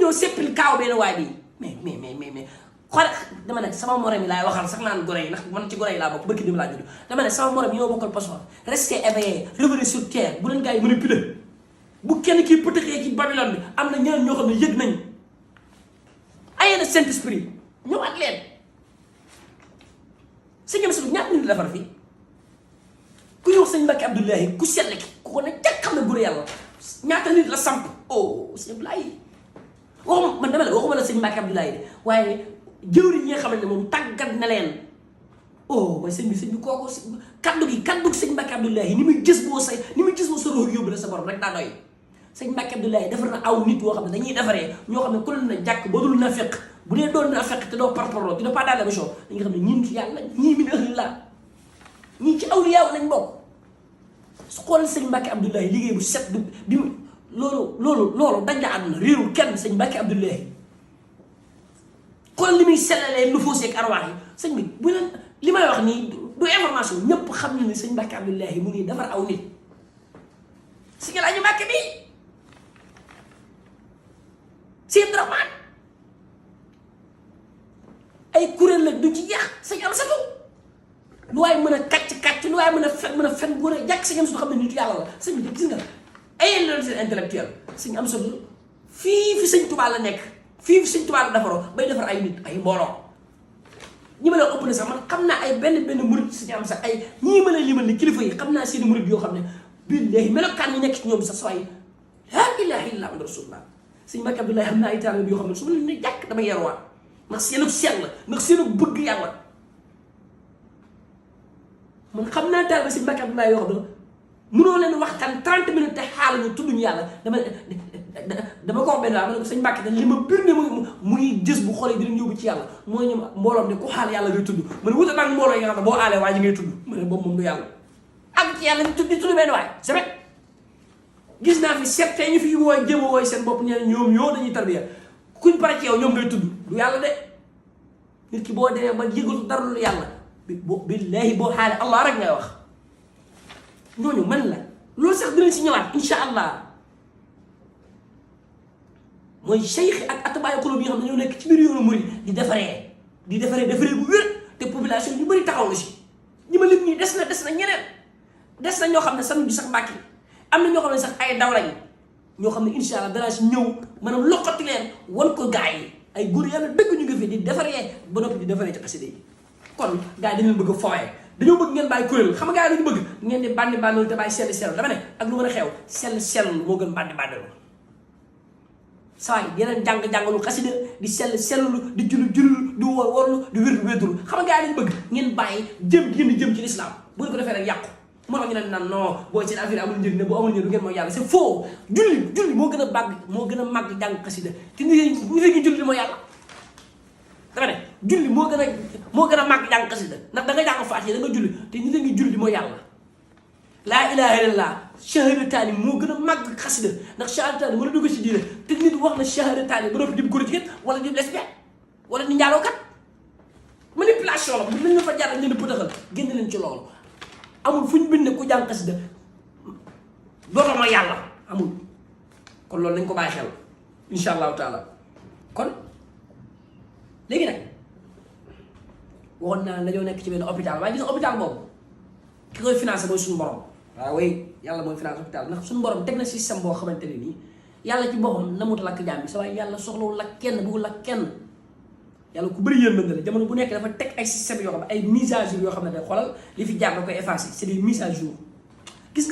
ñëw seppil kaaw benn waay bi mais xool dama ne sama morom yi laay waxal sax naan gore yi ndax man ci gore yi laa bokk bëkki dim laa judd dama ne sama morom yi ñoo bokkal passeport restez éveillés revenez sur terre bu leen gars yi manipuler bu kenn kii pëtëxee ci Babylone bi am na ñeneen ñoo xam ne yëg nañ ayee na Saint-Esprit ñëwaat leen sëñ am satu ñaata nit la defar fii ku ñëw sëñ Mbacke Abdoulaye ku sell ki ku ko ne jàkk xam ne góor yàlla ñaata nit la samp sëñ Abdoulaye waxuma man dama la waxuma la sëñ Mbacke Abdoulaye de waaye jëwri ñi nga xamante ne moom tàggat na leen mooy sëñ bi kooku kaddu sëñ Mbacke Abdoulaye ni muy gis boo sa roog yóbbu la sa borom rek daa doy sëñ Mbacke Abdoulaye defar na aw nit yoo xam ne dañuy defaree ñoo xam ne ku leen na jàkk boo dul na fekk bu dee doon na fekk te doo parparloo tu n'es pas dans l'émission dañu xam ne ñin ci yàlla ñii min ahlillah ñii ci awliyaaw lañ bokk su xoolal sëñ Mbacke Abdoulaye liggéey bu set bi loolu dañ la àdduna réerul kenn sëñ Mbacke Abdoulaye xool li muy sellalee lu faussé ak arwaax yi sëñ bi bu leen li may wax nii du information ñëpp xam ne sëñ Mbacke Abdoulaye mu ngi defar aw nit si nga lañu Mbacke bi si Abdourahmane ay kuréel la du ci yàq sëñ am satu lu waaye mën a kàcc lu waaye mën a fen bu rek jàkk sëñ am satu xam ne nitu yàlla la sëñ bi gis nga ay loolu intellectuel sëñ am satu fii fi sëñ Tuubaa la nekk fii fi sëñ Tuubaa la defaroo bay defar ay nit ay mbooloo ñi ma la ëpp na sax man xam naa ay benn murid sëñ am sax ay ñii ma la limal ni kilifa yi xam naa seeni murid yoo xam ne billahi melokaan yi nekk ci ñoom sax sooy laa ilaaha illa Muhammadu rasulullah sëñ Mbacke Abdoulaye xam naa ay taalibe yoo xam ne su ma leen ne jàkk dama yeruwaat ndax seenu sell ndax seenu bëgg yàlla man xam naa taalibe sëñ Mbacke Abdoulaye yoo xam ne mënoo leen waxtaan 30 minutes te xaaral ñu tudduñu yàlla dama ko wax benn waaye ma ne ko sëñ Mbacke dañ li ma bir ne mu ngi gis bu xoolee di leen yóbbu ci yàlla mooy ñoom mbooloom ne ku xaal yàlla ngay tudd ma ne wuta nag mbooloo yi nga xam ne boo aalee waa ji ngay tudd ma ne boobu moom du yàlla ak ci yàlla di tudd benn waay c'est vrai gis naa fi seet tey ñu fi wooy jéem a wooy seen bopp ñeneen ñoom yoo dañuy tarbiya kuñ pare ci yow ñoom ngay tudd du yàlla de nit ki boo demee ba yëgatu dara lu yàlla billaahi boo xaale allah rek ngay wax ñooñu man la loolu sax dinañ si ñëwaat insha allah mooy cheikh ak atbaayu xulub yi nga xam ne ñoo nekk ci biir yoonu murid di defaree bu wér te population ñu bëri taxaw na si ñi ma lim ñii des na ñeneen des na ñoo xam ne sax sax Mbàkke am na ñoo xam ne sax ay daw lañ ñoo xam ne incha allah danaa si ñëw maanaam loqati leen wan ko gars yi ay góor yàlla dëgg ñu ngi fi di defaree ba noppi di defaree ci xasida yi kon gars yi dañu leen bëgg a fooyee dañoo bëgg ngeen bàyyi kuréel xam nga gars yi dañu bëgg ngeen di bandi bandal te bàyyi sell dama ne ak lu mën a xew sell moo gën bandi bandal saa yi yeneen jàng-jàngalu xasida di selllu di jullu di worlu di wérdulu xam nga gars yi dañu bëgg ngeen bàyyi jëm ci l'islam bu ko defee rek yàqu moo tax ñu ne naan non booy seen affaire amul njëriñ ne boo amul njëriñ du ngeen mooy yàlla c'est faux julli moo gën a màgg jàng xasida te nit ñi julli mooy yàlla dama ne julli moo gën a màgg jàng xasida ndax da nga jàng Faatiha da nga julli te nit ñi julli mooy yàlla laa ilaaha illallah shahadataani moo gën a màgg xasida ndax shahadataani mën a dugg ci diine te nit wax na shahadataani ba noppi di góor jigéen wala di lesbienne wala di njaalookat manipulation la bu nañ la fa jaar leen di pëtaxal génn leen ci loolu amul fu ñu bind ku jàng xasida dootoo ma yàlla amul kon loolu nañ ko bàyyi xel insha allahu taala kon léegi nag waxoon naa dañoo nekk ci benn hôpital waaye gis nga hôpital boobu ki koy financé mooy suñu borom waaw way yàlla mooy financé hôpital ndax suñu borom teg na système boo xamante ne nii yàlla ci boppam namut lakk jaam bi sa waaye yàlla soxlawul lakk kenn bëggul lakk kenn yàlla ku bëri yërmande la jamono bu nekk dafa teg ay système yoo xam ne ay mise à jour yoo xam ne day xoolal li fi jaar da koy effacé c'est des mises à jour gis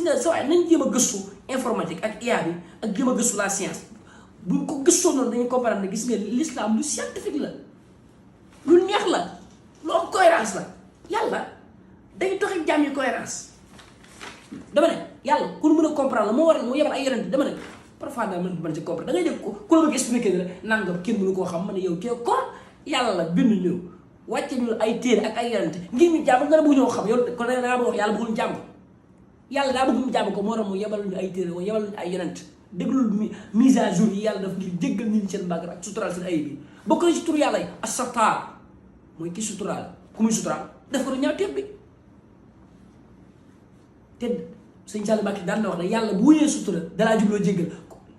nga sa waaye nañ jéem a gëstu informatique ak IA bi ak jéem a gëstu la science buñ ko gëstoo noonu dañuy comprendre ne gis nga l'islam lu scientifique la lu neex la lu am cohérence la yàlla day doxee jaam yi cohérence dama ne yàlla ku mën a comprendre la moo waral mu yebal ay yonent dama ne parfois daal man ci comprendre da ngay dégg ku la bëgg expliquer ne nangam kenn mënu koo xam ma ne yow kii kon yàlla la bind ñu wàcce ñu ay téere ak ay yonent ngir ñu jàmm nga ne bëgg ñoo xam yow kon da ngaa bëgg wax yàlla bëggul jàmm yàlla daa bëgg ñu jàmm ko moo tax mu yebal ñu ay téere yebal ñu ay yonent déglul mise à jour yi yàlla daf ngir jéggal nit ñi seen bàkkaar ak suturaal seen ayib bi bokk na ci tur yàlla yi as-Sattar mooy ki suturaal ku muy suturaal def ko ñaaw teeb bi te sëñ Saliou Mbacké daan na wax ne yàlla bu wéyee sutura dalaa jubloo jéggal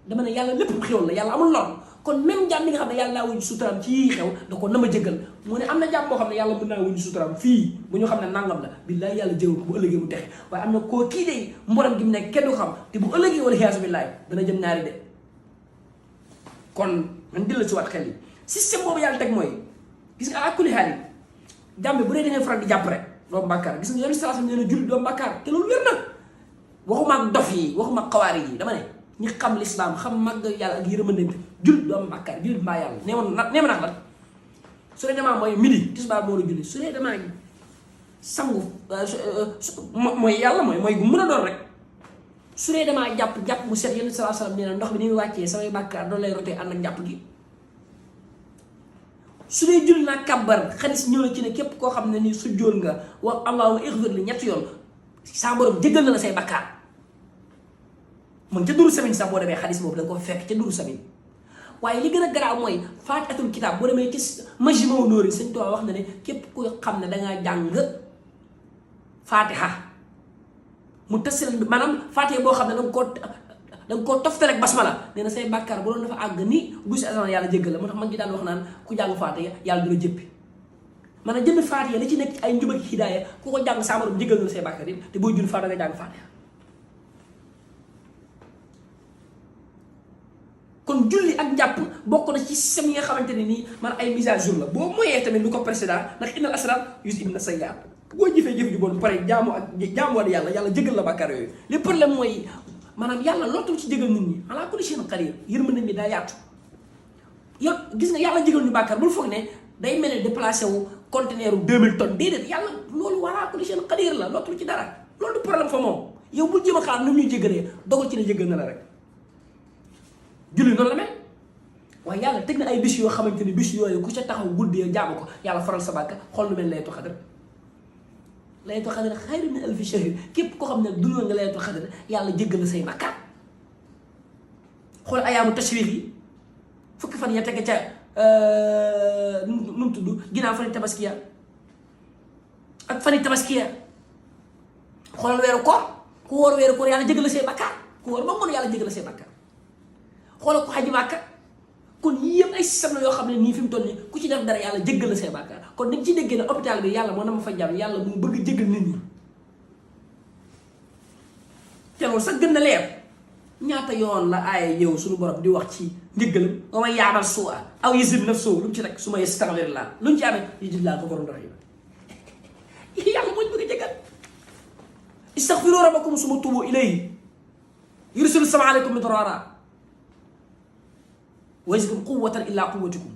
dama ne yàlla lépp xéwal la yàlla amul lor kon même jaam bi nga xam ne yàlla naa wuñu suturaam ci yii xew da ko na ma jëggal mu ne am na jaam boo xam ne yàlla mën naa wuñu suturaam fii bu ñu xam ne nangam la billaay yàlla jëgal ko bu ëllëgee mu texe waaye am na koo kii de mboram gi mu nekk kenn du xam te bu ëllëgee wala xiyaasu billaay dana jëm ñaari de kon man dilla si waat xel yi système boobu yàlla teg mooy gis nga akuli xaal yi jaam bi bu dee da ngay faral di jàpp rek doomu bàkkaar gis nga yoonu salaasam nee na julli doomu bàkkaar te loolu wér na waxuma ak dof yi waxuma ak xawaari yi dama ne ñi xam lislaam xam màgg yàlla ak yërmande julli doomu bàkkaar julli mbaa yàlla nee ma nax la su dee damaa mooy midi tisbaar moo la julli su dee damaa sangu mooy yàlla mooy gu mën a doon rek su dee damaa jàpp mu set yoonu salaasam nee na ndox bi ni muy wàccee samay bàkkaar doon lay rotee ànd ak jàpp gi su dee julli naa kàbbar xadis ñëw na ci ne képp koo xam ne nii su jóol nga wax allahumma ighfir li ñetti yoon saa borom jéggal na la say bakkaar moom ca duru samin sax boo demee xadis boobu da nga ko fekk ca duru samin waaye li gën a garaaw mooy faatihatul kitaab boo demee ci Majmahun Nurayni Sëñ Tuubaa wax na ne képp ku xam ne dangaa jàng faatiha mu tasiral bi maanaam faatiha boo xam ne da nga koo toftal ak basmala nee na say bàkkaar bu doon dafa àgg ni gusi asamaan yàlla jéggal la moo tax man gi daan wax naan ku jàng faatiha yàlla du la jëppi maanaam jëmmi faatiha li ci nekk ay njub ak hidaaya ku ko jàng saa borom jéggal na la say bàkkaar yi te boo julli faatiha nga jàng faatiha kon julli ak njàpp bokk na ci système yi nga xamante ne nii man ay mise à jour la boo moyee tamit lu ko précédent ndax innal asrar yuzhibna sayyi'at boo jëfee jëf ju bon pare jaamuwaat yàlla jéggal la bàkkaar yooyu le problème mooy maanaam yàlla lootul ci jégal nit ñi ala kulli shay'in qadir yërmande mi daa yaatu yow gis nga yàlla jégal ñu bàkkaar bul foog ne day mel ne déplacé wu conteneur 2000 tonnes déedéet yàlla loolu ala kulli shay'in qadir la lootul ci dara loolu du problème fa moom yow bul jéem a xaar nu ñuy jégalee dogal ci ne jégal na la rek julli noonu la mel waaye yàlla teg na ay bis yoo xamante ni bis yooyu ku ca taxaw guddee jaamu ko yàlla faral sa bàkkaar xool lu mel laylatul qadr laylatul qadr xayrun min alfi shahr képp koo xam ne dundal nga laylatul qadr yàlla jéggal la say bàkkaar xool ayaamu tashriq yi fukki fan ya tege ca nu mu tudd ginnaaw fani tabaskiya ak fani tabaskiya xoolal weeru koor ku wóor weeru koor yàlla jéggal la say bàkkaar ku wóor ba ngoon yàlla jéggal la say bàkkaar xoolal ko xaji màkka kon yii yëpp ay système la yoo xam ne nii fi mu toll nii ku ci def dara yàlla jéggal la say bàkkaar kon dañ ci déggee ne hôpital bi yàlla moo na ma fa jàmm yàlla mu bëgg jéggal nit ñi te loolu sax gën na leer ñaata yoon la aaya yow suñu borom di wax ci njëggalam wa man ya'mal suu'an aw yazlim nafsahu lu mu ci rek su ma yastaghfirullah lu mu ci amee yajidillaahu ghafooran rahiim yàlla moo ñu bëgg a jéggal istaghfiru rabbakum summa tuubu ilayhi yursilu samaa alaykum midraara wa yazidkum quwwatan illaa quwwatikum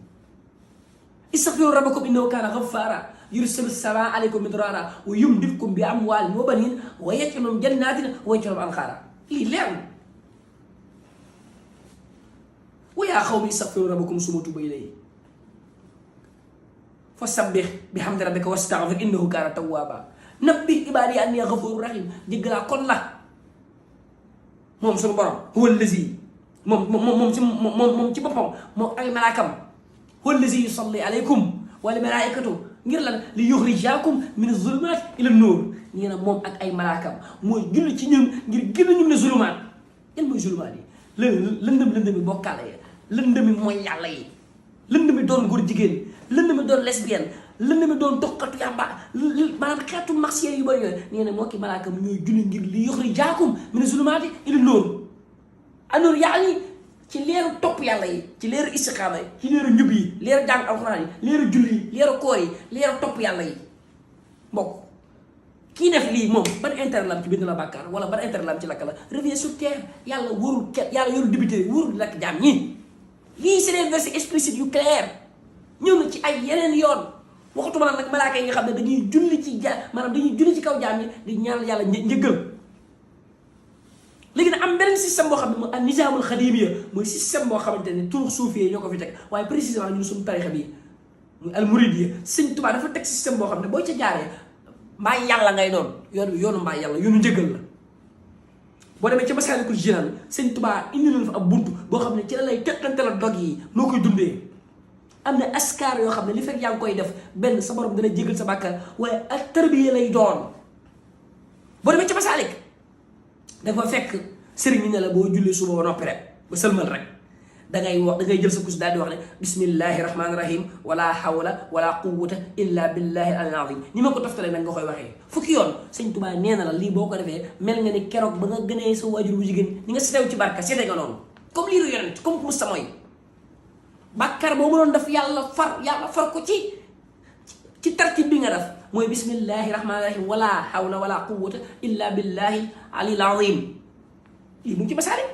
istaghfiru rabbakum innahu kaana ghaffaara yursilu samaa alaykum midraara wa yumdidkum bi amwaalin wa baniin wa yaj'al lakum jannaatin wa yaj'al lakum anhaara lii leer na wa yaa qawmi istaghfiru rabbakum summa tuubu ilayhi fasabbih bihamdi rabbika wastaghfir innahu kaana tawwaaba nabbih ibaadi anni ghafurun rahiim jéggalaa kon la moom suñu borom huwa allazi moom ci boppam moom ay malaakam huwa allazi yusalli alaykum wal malaikatu ngir lan li yuxrijakum min zulumaat ila nuur ñu ne moom ak ay malaakam mooy julli ci ñun ngir génn ñu ne zulumaat yan mooy zulumaat yi lëndëmi bokkaale yi lëndëmi mooy yàlla yi lëndëmi doon góor jigéen lëndëmi doon lesbienne lëndëmi doon toqatu yàmba maanaam xeetu marsiya yu bëri yooyu nee na moo ki malaakam ñooy julli ngir li yuxrijakum min zulumaat ila nuur anoor yaani ci leeru topp yàlla yi ci leeru istiqaama yi ci leeru njub yi leeru jàng alxuraan yi leeru julli yi leeru koor yi leeru topp yàlla yi mbokk kii def lii moom ban intérêt la am ci bind la bàkkaar wala ban intérêt la am ci lakk la revient sur terre yàlla warul kenn yàlla yorul débuté warul lakk jaam ñi lii c'est des versets explicites yu clair ñëw na ci ay yeneen yoon waxatuma nag malaaka yi nga xam ne dañuy julli ci maanaam dañuy julli ci kaw jaam ñi di ñaanal yàlla njëggal léegi nag am beneen système boo xam ne mooy ak nizaamul xadimiya mooy système boo xamante ne tur suufiyee ñoo ko fi teg waaye précisément ñun suñu tarixa bi muy al muridiyya Sëñ Tuubaa dafa teg système boo xam ne boo ca jaaree mbaa yàlla ngay doon yoonu mbaa yàlla yoonu njëgal la boo demee ca Masaalikul Jinaan Sëñ Tuubaa indi na fa ab buntu boo xam ne ci la lay teqante la dog yi noo koy dundee am na askar yoo xam ne li fekk yaa ngi koy def benn sa borom dana jégal sa bàkkaar waaye ak tarbiya lay doon boo demee ca Masaalik dafa fekk sëriñ bi ne la boo jullee suba ba noppi rek ba sëlmal rek dangay wax dangay jël sa kus daal di wax ne bismillahi rahmaani rahim wala hawla wala quwwata illa billahi al azim ni ma ko toftalee nag nga koy waxee fukki yoon sëñ Tuubaa nee na la lii boo ko defee mel nga ni keroog ba nga gënee sa waajur bu jigéen ni nga setew ci barka seete nga noonu comme liiru yonent comme Musa mooy bàkkaar boobu doon def yàlla far ko ci tartib bi nga def mooy bismillahi rahmaani rahim wala hawla wala quwwata illa billahi alil azim lii mu ngi ci masaari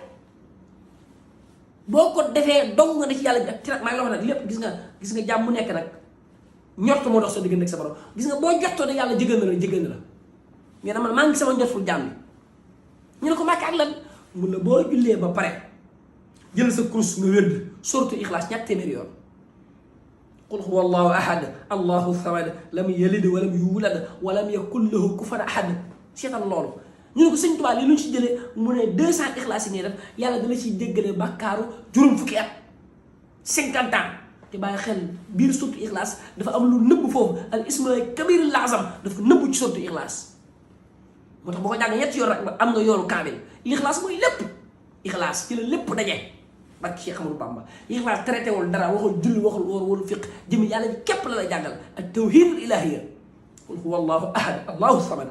boo ko defee dong nga ne ci yàlla bi ak ci nag maa ngi la wax nag lépp gis nga jàmm mu nekk nag ñort moo dox sa diggante ak sa borom gis nga boo jottoo ne yàlla jéggal na la mais dama maa ngi sama njortul jàmm bi ñu ne ko màkk ak lan mun la boo jullee ba pare jël sa kurus nga wérd sortu ixlaas ñett téeméeri yoon qul huwa allahu ahad allahu samad lam yalid walam yulad walam yakun lahu kufuwan ahad seetal loolu ñu ne ko sëñ Tuubaa lii lu ñu ci jëlee mu ne 200 ixlaas yi ngay def yàlla dala ciy déggale bàkkaaru juróom fukki at 50 ans te bàyyi xel biir surtu ixlaas dafa am lu nëbb foofu al ismul kabirul azam dafa nëbb ci surtu ixlaas moo tax boo ko jàng ñetti yoon rek am nga yoonu kaamil ixlaas mooy lépp ixlaas ci la lépp daje barke Cheikh Ahmadou Bamba ixlaas traité wul dara waxul julli waxul woor waxul fiq jëmi yàlla ji képp la la jàngal ak tawhidul ilahiyya qul huwa allahu ahad allahu samad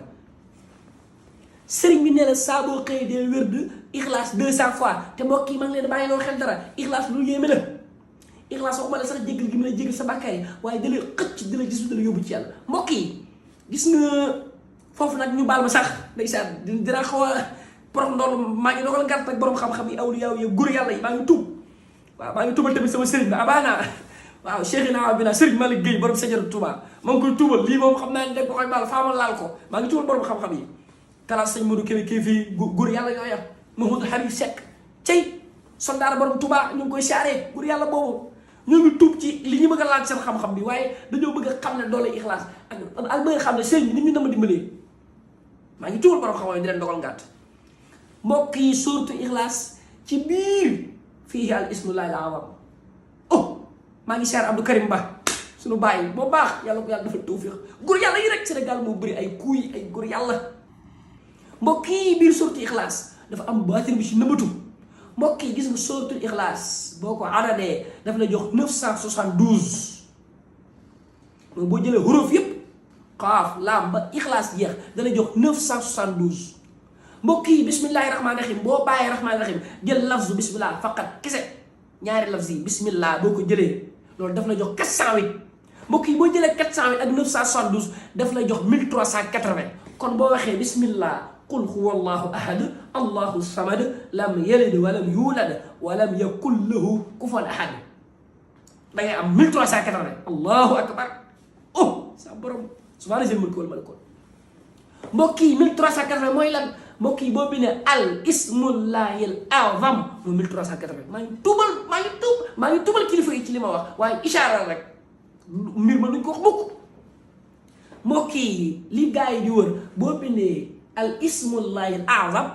sëriñ bi nee na saa boo xëyee dee wérd ixlaas 200 fois te mbokk yi maa ngi leen bàyyi loo xel dara ixlaas lu yéeme la ixlaas waxuma la sax jégal gi mu lay jégal sa bàkkaar yi waaye da lay xëcc da lay gis da lay yóbbu ci yàlla mbokk yi gis nga foofu nag ñu baal ma sax ndeysaan dina xaw a borom ndool maa ngi dogal gàtt ak borom xam-xam yi awliya yi góor yàlla yi maa ngi tuub waaw maa ngi tuubal tamit sama sëriñ bi abaana waaw Cheikhina Abina sëriñ Malick Guèye borom Sadiara Touba maa ngi koy tuubal lii moom xam naa ne ko koy baal faama laal ko maa ngi tuubal borom xam-xam yi kalaas sëñ Modou Kébé kii fii góor yàlla yooya Mamadou Habib Seck cey soldaar borom Touba ñu ngi koy saaree góor yàlla boobu ñoo ngi tuub ci li ñu bëgg a laaj seen xam-xam bi waaye dañoo bëgg a xam ne doole ixlaas ak bëgg a xam ne sëñ bi nit ñu dama dimbalee maa ngi tuubal borom xam-xam di leen dogal ngàtt mbokk yi suuratu ixlaas ci biir fii al ismullahi al azam maa ngi saar Abdou Karim Ba suñu bàyyi boo baax yàlla ko yàlla dafa tawfiq góor yàlla yi rek Sénégal moo bëri ay kuuy ay góor yàlla mbokk yi biir suratul ixlaas dafa am baatin bi ci nëbbatu mbokk yi gis nga suratul ixlaas boo ko adadee dafa la jox 972 mooy boo jëlee huruf yëpp xaaf laam ba ixlaas jeex dana jox 972 mbokk yi bismillahi rahmaani rahim boo bàyyee rahmaani rahim jël lafzu bismillah faqat kese ñaari lafz yi bismillah boo ko jëlee loolu daf la jox 408 mbokk yi boo jëlee 408 ak 972 daf la jox 1380 kon boo waxee bismillah qul huwa allahu ahad allahu samad lam yalid walam yulad walam yakun lahu kufuwan ahad da ngay am 1380 allahu akbar sa borom subhaana zil mulki wal malakut mbokk yi 1380 mooy lan mbokk yi boo bindee al ismullahi al azam mooy 1380 maa ngi tuubal kilifa yi ci li ma wax waaye ishaara rek mbir ma duñ ko wax mukk mbokk yi li gars yi di wër boo bindee al ismullahi al azam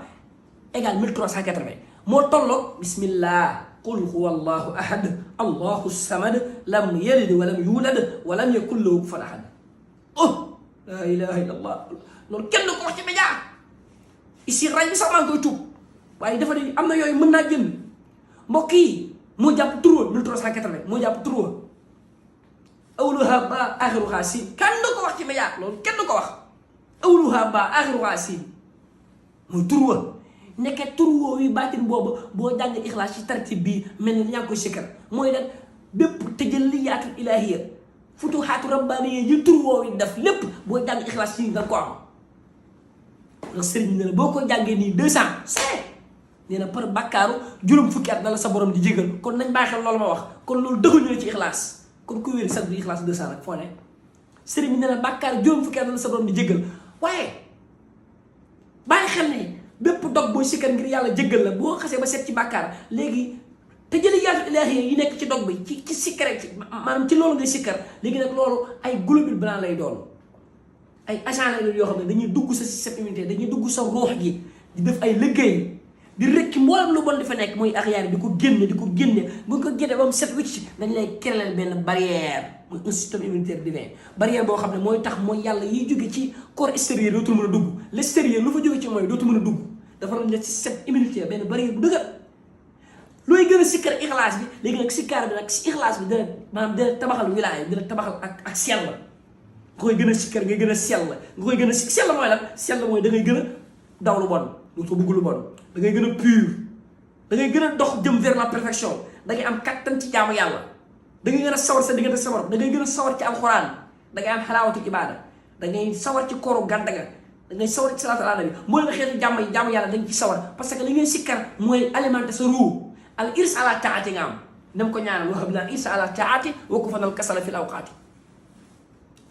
égal 1380 moo tolloog bismillah qul huwa allahu ahad allahu samad lam yalid walam yulad walam yakun lahu kufuwan ahad la ilaha illallah loolu kenn du ko wax ci média ici rajo bi sax maa ngi koy tuub waaye dafa ne am na yooyu mën naa génn mbokk yi moo jàpp tur 1380 moo jàpp tur awluha ba axiruha siin kenn du ko wax ci média loolu kenn du ko wax awluha ba axiruha siin mooy tur nekkee tur woowu baatin boobu boo jàng ixlaas ci tartib bii mel ni ñaa koy sikkar mooy nag bépp tëjalliyaatul ilaahiya futuhaatu rabbaaniya yi tur woowu def lépp boo jàng ixlaas ci nga ko am ndax sëriñ bi ne la boo ko jàngee nii 200 c'est nee na par bàkkaaru juróom fukki at dala sa borom di jégal kon nañ bàyyi xel loolu ma wax kon loolu dëgguñu la ci ixlaas kon ku wéri sax du ixlaas 200 rek foo ne sëriñ bi ne la bàkkaaru juróom fukki at dala sa borom di jégal waaye bàyyi xel ne bépp dog booy sikkar ngir yàlla jéggal la boo xasee ba set ci bàkkaar léegi te jëli yaatu ilaahi yi nekk ci dog bi ci sikkar ci maanaam ci loolu ngay sikkar léegi nag loolu ay globule blanc lay doon ay agent lay doon yoo xam ne dañuy dugg sa système immunitaire dañuy dugg sa ruux gi di def ay liggéey di rekki mboolem lu bon di fa nekk muy axyaar di ko génne bu ko génne ba mu set wicc dañ lay créer benn barrière muy un système immunitaire divin barrière boo xam ne mooy tax mooy yàlla yiy jóge ci corps extérieur dootul mën a dugg l'extérieur lu fa jóge ci mooy dootul mën a dugg dafa doon ne système immunitaire benn barrière bu dëgër looy gën a sikkar ixlaas bi léegi nag sikkar bi nag si ixlaas bi dina maanaam dina tabaxal wilaaya dina tabaxal ak sell nga koy gën a sikkar nga gën a sell nga koy gën a sell mooy lan sell mooy da ngay gën a daw lu bon lu ko bëgg lu bon da ngay gën a pur da ngay gën a dox jëm vers la perfection da ngay am kattan ci jaamu yàlla da ngay gën a sawar sa diggante sa borom da ngay gën a sawar ci alxuraan da ngay am xalaawatu ibaada da ngay sawar ci kooru gàndaga da ngay sawar ci salaatu ala nabi moo leen xeetu jaamu yàlla dañ ci sawar parce que li ngay sikkar mooy alimenter sa ruu al irs ala taati nga am dem ko ñaanal waxam la irs ala taati wa ko fanal kasala fil awqaati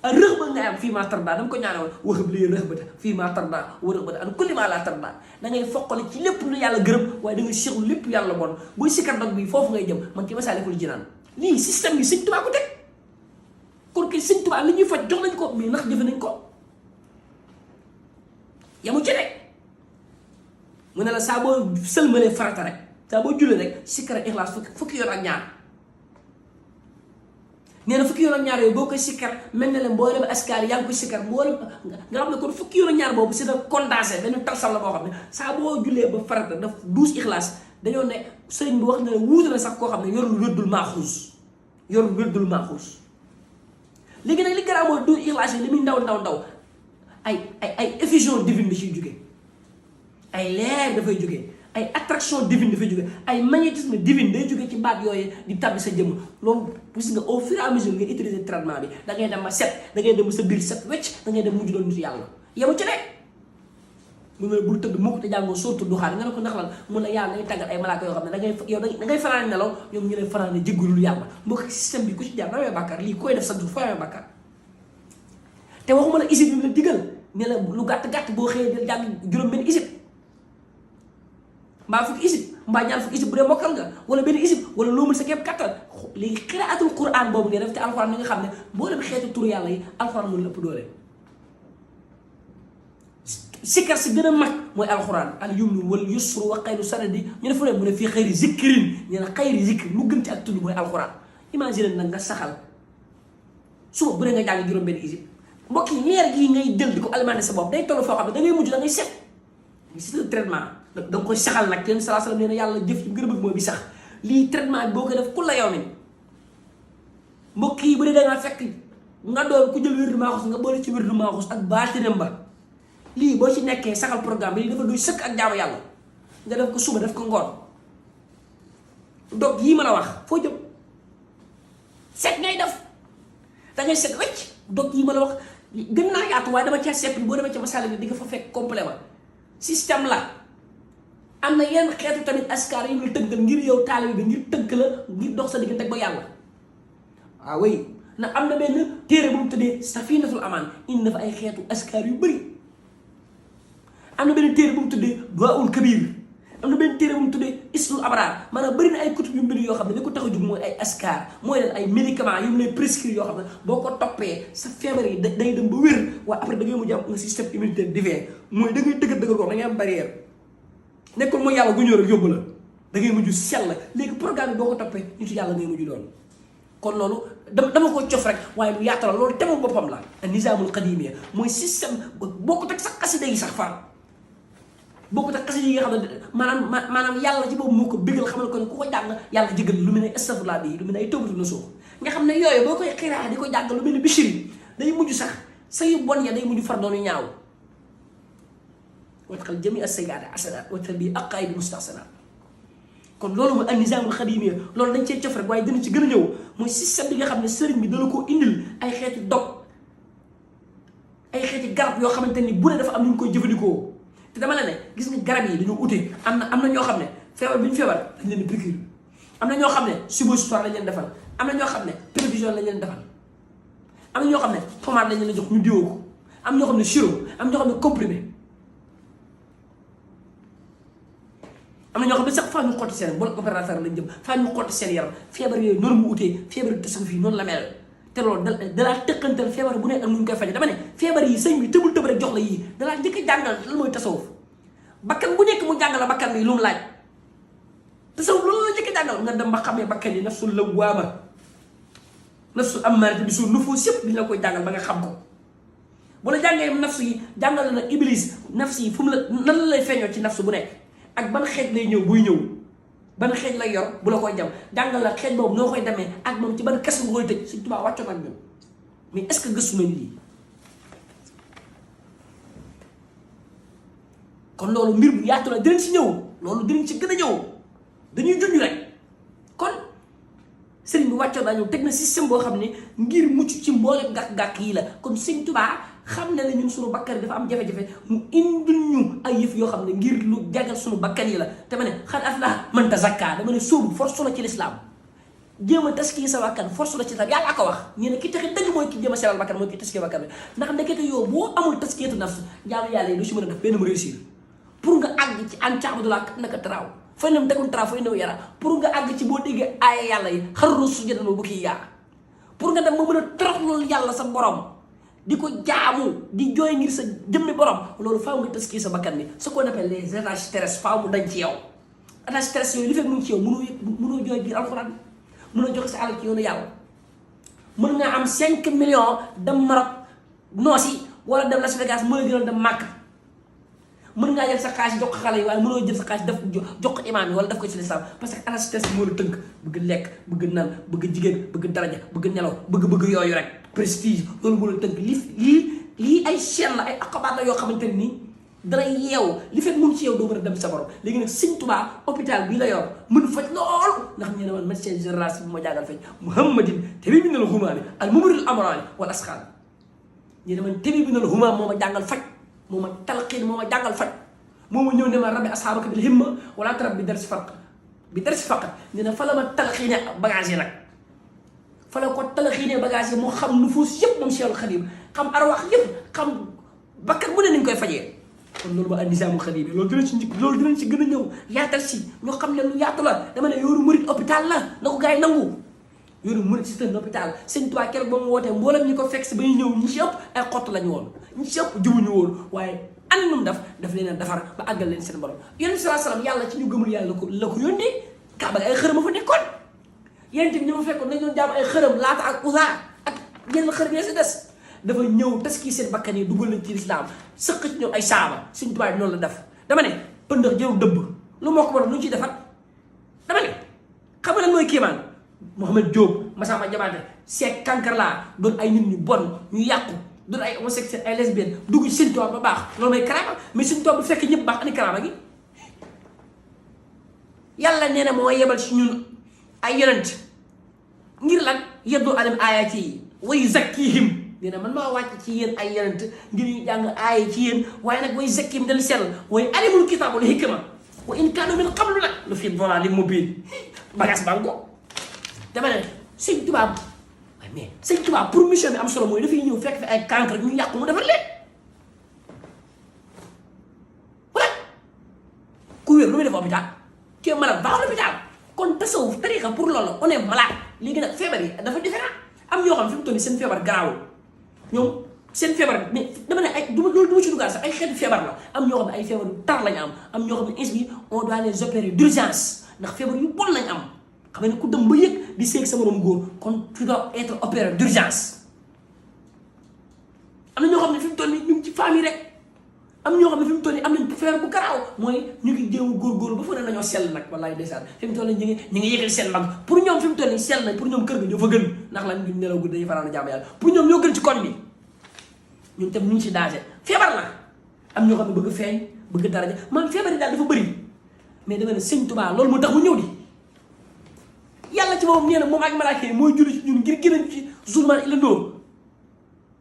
al rëxba nga am fii maa tarda dama ko ñaanal waxam lii rëxbata fii maa tarda wa rëxbata an kulli maa laa tarda da ngay foqale ci lépp lu yàlla gërëm waaye da ngay seexlu lépp yàlla bon booy sikkar nag bi foofu ngay jëm man ci Masaalikul Jinaan lii système bi Sëñ Tuubaa ko teg kon kay Sëñ Tuubaa li ñuy faj jox nañ ko mais ndax jëfe nañ ko yamu ci de mu ne la saa boo sëlmalee farata rek saa boo jullee rek sikkar ak ixlaas fukki yoon ak ñaar nee na fukki yoon ak ñaar yooyu boo koy sikkar mel na leen mboolem askar yaa ngi koy sikkar mboolem nga xam ne kon fukki yoon ak ñaar boobu c'est condensé benn talsam la boo xam ne saa boo jullee ba farata daf 12 ixlaas dañoo ne sëriñ bi wax na ne wuute na sax koo xam ne yorul wérdul maaxuus léegi nag li garaaw mooy 12 ixlaas yi li muy ndaw ay effusion divine da ciy jóge ay leer dafay jóge ay attraction divine dafay jóge ay magnétisme divine day jóge ci baat yooyu di tabbi sa jëmm loolu gis nga au fur et à mesure nga utiliser traitement bi da ngay dem ma set da ngay dem sa biir set wecc da ngay dem mujj doon nitu yàlla yow ci ne mu ne bul tëdd moo ko te jàngoo sóortu duxaan nga ne ko ndax lan mun la yàlla ngay tàggat ay malaaka yoo xam ne da ngay yow da ngay fanaan nelaw ñoom ñu ne fanaan ne jéggalul yàlla mbokk système bi ku ci jaar da ngay bàkkaar lii koy def sa dur foo amee bàkkaar te waxuma la isib bi la digal ne la lu gàtt boo xëyee di jàng juróom benn isib mbaa fukki isib mbaa ñaar fukki isib bu dee mokkal nga wala benn isib wala loo mën sa képp kattan léegi xiraatul quran boobu ngay def te alxuraan mi nga xam ne boo dem xeetu turu yàlla yi alxuraan mun lépp doole sikkar si gën a mag mooy alxuraan al yumnu wal yusru wa xayru sanadi ñu ne fu ne mu ne fii xayri zikrin ñu ne xayri zikri mu gën ci ak tudd mooy alxuraan imagine nag nga saxal suba bu dee nga jàng juróom benn isib mbokk yi leer gii ngay jël di ko alimenter sa bopp day toll foo xam ne da ngay mujj da ngay set c'est le traitement da nga koy saxal nag yéen salaa salaam nee na yàlla jëf ci gën a bëgg mooy bi sax lii traitement bi boo koy def ku la yow min mbokk yi bu dee da ngaa fekk nga doon ku jël wérdu maaxus nga boole ci wérdu maaxus ak baatinam ba lii boo ci nekkee saxal programme bi lii dafa duy sëkk ak jaamu yàlla nga def ko suba def ko ngoon dog yii ma la wax foo jëm set ngay def da ngay set wecc dog yi ma la wax gën naa yaatu waaye dama cee sepp boo demee ca masala bi di nga fa fekk complément système la am na yenn xeetu tamit askar yi ñu tënkal ngir yow taalibe bi ngir tënk la ngir dox sa diggante ba yàlla waaw oui na am na benn téere bu mu tuddee Safinatul Amaan indi na fa ay xeetu askar yu bëri am na benn téere bu mu tuddee Duwaa'ul Kabiir am na benn téere bu mu tuddee Isnul Abraar maanaam bëri na ay kutub yu mbiri yoo xam ne li ko tax a jóg mooy ay askar mooy leen ay médicaments yu mu lay prescrire yoo xam ne boo ko toppee sa feebar yi day dem ba wér waaye après da ngay mujj am un système immunitaire divin mooy da ngay dëgër ko da ngay am barrière nekkul mooy yàlla gu ñëw rek yóbbu la da ngay mujj sell léegi programme bi boo ko toppee nitu yàlla ngay mujj doon kon loolu dama ko cof rek waaye lu yaatu la loolu temul boppam la nizaamul qadimiya mooy système boo ko teg sax xasida yi sax far boo ko teg xasida yi nga xam ne maanaam yàlla ci boobu moo ko bégal xamal ko ne ku ko jàng yàlla jégal lu mel ne astafurlaa bi lu mel ne ay tawbatu nasuux nga xam ne yooyu boo koy xiraa di ko jàng lu mel ne Bichri day mujj sax sa yu bon ya day mujj far doonu ñaaw watxal jami as-sayyi'aati hasanat wa tarbi aqaa'id mustahsanat kon loolu mooy an-nizaamul qadiimiya loolu dañ cee cof rek waaye dina ci gën a ñëw mooy système bi nga xam ne sëriñ bi dala ko indil ay xeeti dog ay xeeti garab yoo xamante ni bu ne dafa am lu ñu koy jëfandikoo te dama la ne gis nga garab yi dañoo ute am na ñoo xam ne feebar bi ñu feebar dañ leen di piqûre am na ñoo xam ne suppositoire lañ leen defal am na ñoo xam ne prévision lañ leen defal am na ñoo xam ne pommade lañ leen jox ñu diwoo ko am ñoo xam ne sirop am ñoo xam ne comprimé am na ñoo xam ne sax faa ñu xotti seen bon opérateur lañ jëm faa ñu xotti seen yaram feebar yooyu noonu mu utee feebar tasawuf fii noonu la mel te loolu dalaa tëqantal feebar bu ne ak nu ñu koy faje dama ne feebar yi sëñ bi tëbul tëb rek jox la yii dalaa njëkk a jàngal lan mooy tasawuf bakkan bu nekk mu jàngal la bakkan bi lu mu laaj tasawuf loolu la njëkk a jàngal nga dem ba xamee bakkan yi nafsul lawwaama nafsul ammaaratu bi suu nufuus yëpp dina la koy jàngal ba nga xam ko bu la jàngee nafsu yi jàngal la nag iblis nafs yi fu mu la nan la lay feeñoo ci nafsu bu nekk ak ban xeet lay ñëw buy ñëw ban xeej lay yor bu la koy jam jàngal la xeej boobu noo koy demee ak moom ci ban kes nga koy tëj Sëñ Tuubaa wàccoon ak ñun mais est-ce que gëstu nañ lii kon loolu mbir bu yaatu la dinañ si ñëw loolu dinañ si gën a ñëw dañuy junj rek kon sëriñ bi wàccoon nañu teg na système boo xam ne ngir mucc ci mboolem gàkk-gàkk yi la kon Sëñ Tuubaa xam ne la ñun suñu bakkan dafa am jafe-jafe mu indil ñu ay yëf yoo xam ne ngir lu jagal suñu bakkan yi la te ma ne xad aflaha man tazakka dama ne sóobu force la ci lislaam jéem a taskii sa bakkan force la ci lislaam yàlla ko wax ñu ne ki taxi dëgg mooy ki jéem a sellal bakkan mooy ki taskii bakkan bi ndax ndekete yow boo amul taskiyatu nafs jaamu yàlla yi lu si mën a def benn mu réussir pour nga àgg ci an caabudulaa naka taraaw fay nam tekun taraaw fay new yara pour nga àgg ci boo déggee aaya yàlla yi xarru sujjadan bu kii yaa pour nga dem ba mën a toroxlul yàlla sa borom di ko jaamu di jooy ngir sa jëmmi borom loolu faaw nga taskii sa bakkan bi ce qu'on appelle les attaches terrestres faaw mu dañ ci yow attaches terrestres yooyu li fekk mu ngi ci yow mënoo jooy ngir alxuraan mënoo joxe sa alal ci yoonu yàlla mën nga am 5 millions dem Maroc noosi wala dem Las Vegas mooy gënal dem Màkka mën ngaa jël sa xaalis jox ko xale yi waaye mënoo jël sa xaalis def jox ko imaam yi wala def ko ci lislaam parce que attaches terrestres moo la tënk bëgg lekk bëgg naan bëgg jigéen bëgg daraja bëgg nelaw bëgg yooyu rek prestige loolu moo la tënk lii ay chaîne la ay aqabaat la yoo xamante ne nii dara yeew li fekk mun ci yow doo mën a dem sa borom léegi nag Sëñ Tuubaa hôpital bii la yor mën faj loolu ndax ñu ne man médecin général si bi ma jàngal faj muhammadin tabi minal humaami al mumril amraani wal asqaal ñu ne man tabi minal humaam moo ma jàngal faj moo ma talqiin moo ma jàngal faj moo ma ñëw ne ma rabbi ashaabaka bil himma wala tarab bi darsi faqat ñu ne fa la ma talqiine bagage yi nag fa la ko talxiinee bagage yi moo xam nufuus yëpp moom Cheikhul Khadim xam arwaax yëpp xam bakkat bu ne nañ koy fajee kon loolu ba nizaamul Khadim loolu dinañ ci gën a ñëw yaatal si ñoo xam ne lu yaatu la dama ne yoonu murit hôpital la na ko gars yi nangu yoonu murit système hôpital Sëñ Tuubaa keroog ba mu wootee mboolem ñi ko fekk si ba ñu ñëw ñi ci ëpp ay xott lañu woon ñi ci ëpp jubuñu woon waaye an num daf leen a defar ba àggal leen seen borom yonent bi sallallahu alayhi wasallam yàlla ci ñu gëmul yàlla la ko yónnee Kaaba ay xërëm a fa nekkoon yéen tamit ñi ma fekkoon dañu doon jaam ay xërëm Laata ak Uzza ak yenn xërëm yi si des dafa ñëw taskii seen bakkan yi dugal nañ ci lislaam sëq ci ñoom ay saaba Sëñ Tuubaa noonu la def dama ne pëndëx jëru dëbb lu moo ko waral lu ñu ciy defar dama ne xam nga lan mooy kéemaan Mouhamed Diop Massamba Diabaté Seck Kankarla doon ay nit ñu bon ñu yàqu doon ay homosexuel ay lesbienne dugg ci Sëñ Tuubaa ba baax loolu mooy karaama mais Sëñ Tuubaa bu fekk ñëpp baax ani karaama gi yàlla nee na moo yebal ci ñun ay yonent ngir lan yeddu alam ayati yi wa yuzakkihim nee na man maa wàcc ci yéen ay yonent ngir ñu jàng aaya ci yéen waaye nag wa yuzakkihim dal sell waaye alimul kitaab wal hikma wa in kaanu min qablu nag la fi dalaalin mubiin bagage baa ko dama ne Sëñ Tuubaa mais Sëñ Tuubaa pour mission bi am solo mooy dafay ñëw fekk fi ay cancre ñu yàqu mu defar leen voilà ku wér lu muy def hôpital ki est malade baax l'hôpital kon tasawuf tariqa pour loolu on est malade léegi nag feebar yi dafa différent am ñoo xam fi mu toll nii seen feebar garaawul ñoom seen feebar mais dama ne ay loolu du ma ci dugal sax ay xeetu feebar la am ñoo xam ne ay feebar yu tar lañ am ñoo xam ne insbi on doit les opérer d'urgence ndax feebar yu bon lañ am xam ne ku dem ba yëg di seeg sa morom góor kon tu dois être opéré d'urgence am na ñoo xam ne fi mu toll nii ñu ngi ci famille rek am ñoo xam ne fi mu toll nii am nañ feebar bu garaaw mooy ñu ngi jéem a góorgóorlu ba fa ne nañoo sell nag wallaay ndeysaan fi mu toll nii ñu ngi yëgal seen mag pour ñoom fi mu toll nii sell nañ pour ñoom kër ga ñoo fa gën ndax lan ñu nelaw guddi dañuy fanaan a jaamu yàlla pour ñoom ñoo gën ci koñ bi ñun tam ñu ngi ci danger feebar la am ñoo xam ne bëgg feeñ bëgg daraja man feebar yi daal dafa bëri mais dama ne Sëñ Tuubaa loolu moo tax mu ñëw di yàlla ci moom nee na moom ak malaaka yi mooy julli ci ñun ngir gën a ci zulmaan ila nóor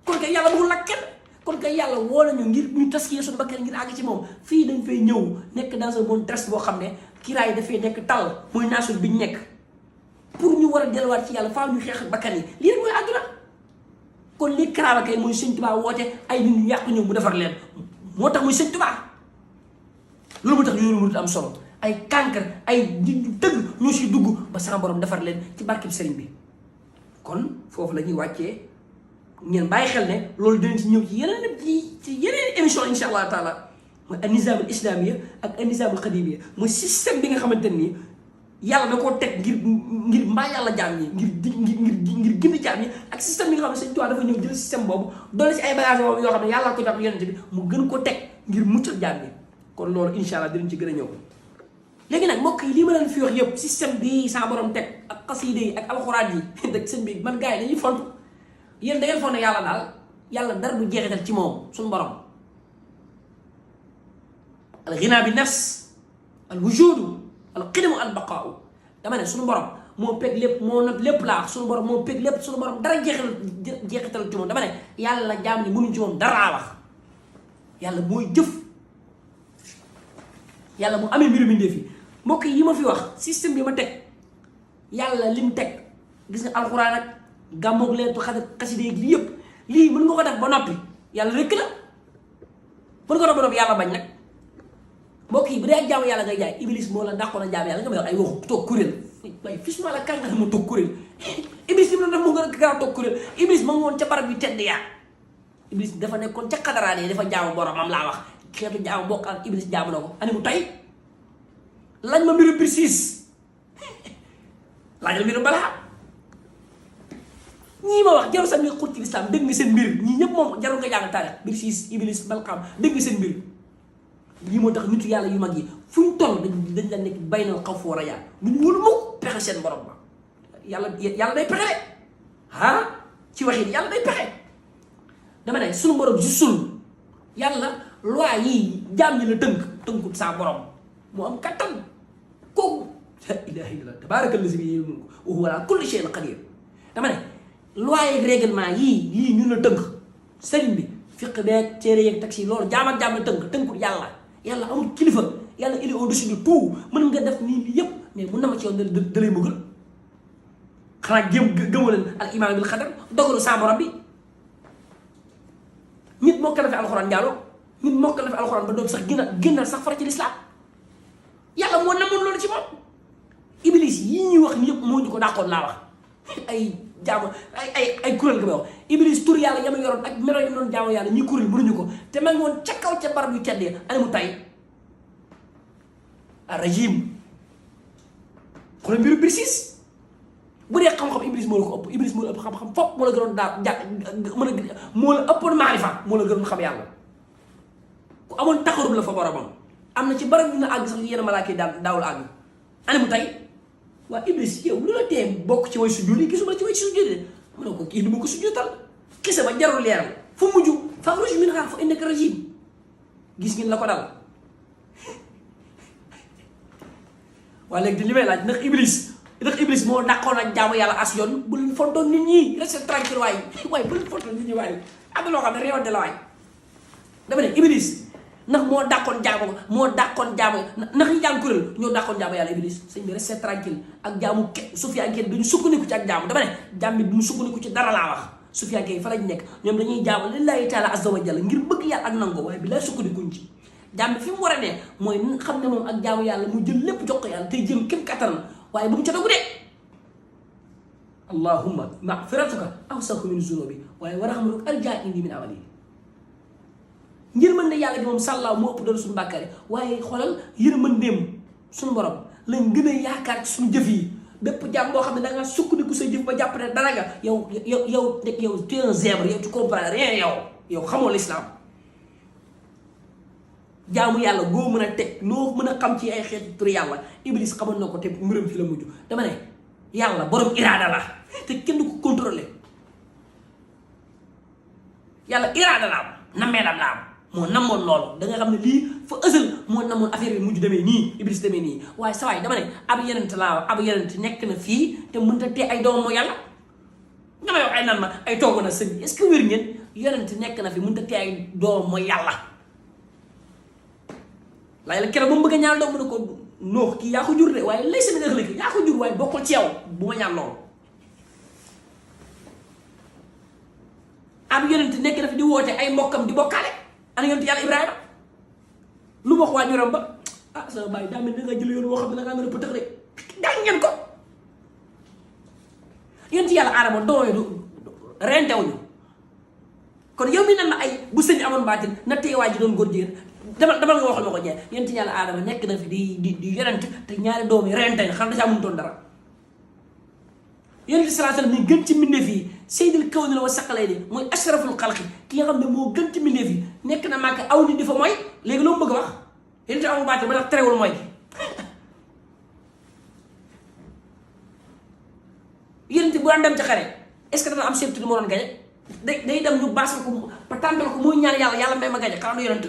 kon kay yàlla bëggul nag kenn kon kay yàlla woo nañu ngir ñu taskiyee suñu bakkan ngir àgg ci moom fii dañ fay ñëw nekk dans un monde terrestre boo xam ne kiraay dafay nekk tal mooy nation bi ñu nekk pour ñu war a delluwaat ci yàlla faaw ñu xeex bakkan yi lii rek mooy àdduna kon li karaama kay mooy Sëñ Tuubaa woote ay nit ñu yàqu ñëw mu defar leen moo tax muy Sëñ Tuubaa loolu moo tax yoonu murid am solo ay cancre ay dëgg ñoo siy dugg ba sama borom defar leen ci barkeb sëriñ bi kon foofu la ñuy wàccee ngeen bàyyi xel ne loolu dinañ ci ñëw ci yeneen émission insha allah taala mooy an-nizaamul islaamiyya ak an-nizaamul xadiimiyya mooy système bi nga xamante nii yàlla da koo teg ngir mbaa yàlla jaam ñi ngir gindi jaam ñi ak système bi nga xam ne Sëñ Tuubaa dafa ñëw jël système boobu doole si ay bagages boobu yoo xam ne yàlla ko jox yonent bi mu gën ko teg ngir muccal jaam ñi kon loolu insha allah dinañ ci gën a ñëw léegi nag mbokk yi lii ma leen fi wax yëpp système bi sa borom teg ak xaside yi ak alxuraan yi dëgg seen bi man gars yi dañuy fontu yéen da ngeen foog ne yàlla daal yàlla dara du jeexital ci moom suñu borom al ghina bi nafs al wujudu al qidamu al baqaau dama ne suñu borom moo peg lépp moo nag lépp laa wax suñu borom moo peg lépp suñu borom dara jeexital ci moom dama ne yàlla jaam ni mënuñ ci moom dara wax yàlla mooy jëf yàlla mu amee mbiru mbindéef yi mbokk yi ma fi wax système bi ma teg yàlla lim teg gis nga alxuraan ak gàmmoog leetu xaside yi lii yëpp lii mën nga ko def ba noppi yàlla rekk la mën nga ko def ba noppi yàlla bañ nag mbokk yi bu dee ak jaamu yàlla ngay jaay iblis moo la dàqoon a jaam yàlla nga may wax ay waxu toog kuréel waaye fis maa la kan nga ne ma toog kuréel iblis li mu doon def moo gën a gaaw toog kuréel iblis ma ngi woon ca barab yu tedd yaa iblis dafa nekkoon ca xadaraan yi dafa jaamu boromam laa wax xeetu jaamu bokk ak iblis jaamu na ko ani mu tey laaj ma mbiru Birsiis laajal mbiru balaa ñii ma wax jarul sax nga xut ci lislaam dégg nga seen mbir ñii ñëpp moom jarul nga jàng taarix Birsiis iblis balxam dégg nga seen mbir lii moo tax nitu yàlla yu mag yi fu ñu toll dañ la nekk bay na xaw foo rayaa lu ñu wóolu mukk pexe seen borom ba yàlla day pexe de ah ci waxin yàlla day pexe dama ne suñu borom gisul yàlla loi yi jaam ñi la tënkut saa borom moo am kattan kooku la ilaha illallah tabaraka allazi bi yadihi mulku wa huwa ala kulli shay'in qadir dama ne loi yeeg règlement yii ñu la tënk sëriñ bi fiq beeg téere yeeg taxi loolu jaam ak jaam la tënkut yàlla amul kilifa yàlla il est au-dessus de tout mën nga def nii lii yëpp mais mun na ma ci yoon da lay mëgal xanaa gëmoo leen al iman bil xadar dogalu saa borom bi nit mokkal na fi alxuraan njaaloo nit mokkal na fi alxuraan ba doom sax génnal sax fara ci lislaam yàlla moo namoon loolu ci moom iblis yi ñuy wax ni yëpp moo ñu ko dàqoon laa wax ay jaamu ay kuréel nga may wax iblis tur yàlla yama yoroon ak melo yam doon jaamu yàlla ñi kuréel mënuñu ko te ma ngi woon ca kaw ca barab yu teddee ana mu tay a régime xoolal mbiru Birsiis bu dee xam-xam iblis moo la ko ëpp iblis moo la ëpp xam-xam fopp moo la gënoon moo la ëppoon maarifa moo la gënoon xam yàlla ku amoon taxarub la fa boromam am na ci barab yu na àgg sax yenn malaaka yi daawul àgg ana mu tay waa iblis yow lu la tee bokk ci way sujjóot yi gisuma ci way sujjóot yi mu ne ko kii du ma ko sujjóotal xise ba jarul leeral fu mujj faxruj minhaa fa innaka rajiim gis ngeen la ko dal waaye léegi li may laaj ndax iblis moo dàqoon ak jaamu yàlla as yoon bu leen fontoon nit ñi reste tranquille waaye bu leen fontoon nit ñi waaye am na loo xam ne réewante la waay dama ne iblis ndax moo dàqoon jaamu ndax ñi jàng kuréel ñoo dàqoon jaamu yàlla iblis sëñ bi reste tranquille ak jaamu sufiyanke duñu sukkandiku ci ak jaamu dama ne jaam bi duñu sukkandiku ci dara laa wax sufiyanke yi fa lañ nekk ñoom dañuy jaamu lillahi taala azza wa jalla ngir bëgg yàlla ak nango waaye bi laa sukkandikuñ ci jaam bi fi mu war a ne mooy xam ne moom ak jaamu yàlla mu jël lépp jox ko yàlla tey jëm képp kattanam waaye bu mu ca dogu de allahumma magfiratuka awsa'u min zunubi waaye wa rahmatuka arjaa indi min amali yërmande yàlla bi moom sàllaaw moo ëpp doon suñu bàkkaar waaye xoolal yërmandeem suñu borom lañ gën a yaakaar ci suñu jëf yi bépp jàmm boo xam ne da ngaa sukkandiku sa jëf ba jàpp ne dara nga yow tu es un zèbre yow tu comprends rien yow xamoo l'islam jaamu yàlla goo mën a teg loo mën a xam ci ay xeetu tur yàlla iblis xamoon na ko te mbiram fi la mujj dama ne yàlla borom iraada la te kenn du ko contrôler yàlla iraada la am nammeelam la am moo namoon loolu da nga xam ne lii fa ësal moo namoon affaire bi mujj demee nii iblis demee nii waaye sa waay dama ne ab yenent laa ab yenent nekk na fii te mënta tee ay doomam moo yàlla nga may wax ay naan ma ay toogu na sëñ est-ce que wér ngeen yenent nekk na fi mënta tee ay doomam mooy yàlla laay la keroog ba mu bëgg a ñaan doom mu ne ko noox kii yaa ko jur de waaye lay sami ëxlëki yaa ko jur waaye bokkul ci yow bu ma ñaan loolu ab yenent nekk na fi di woote ay mbokkam di bokkaale ana yonent yàlla Ibrahima lu ma wax waa ñoram ba sama bàyyi daa mel ni nga jël yoon woo xam ne da ngaa mën a pëtëx rek daa ngeen ko yonent yàlla Adama doom yi du rentewuñu kon yow mi nan ma ay bu sëñ amoon baatin na teewaay ji doon góor jigéen dama nga waxal ma ko jeex yonent yàlla Adama nekk na fi di yonent te ñaari doom yi rente xam na saa mënutoon dara yonent bi sallallahu alayhi wasallam ni gën ci mbindeef yi seydil kawni la wa saqalayni mooy ashraful xalqi ki nga xam ne moo gën ci mbindeef yi nekk na màkk aw nit di fa mooy léegi loo mu bëgg a wax yonent amul baat ba tax terewul mooy yonent bu daan dem ci xare est-ce que dana am certitude moo doon gañe day dem ñu baasal ko ba tàmbal ko muy ñaan yàlla may ma gañe xanaa du yonent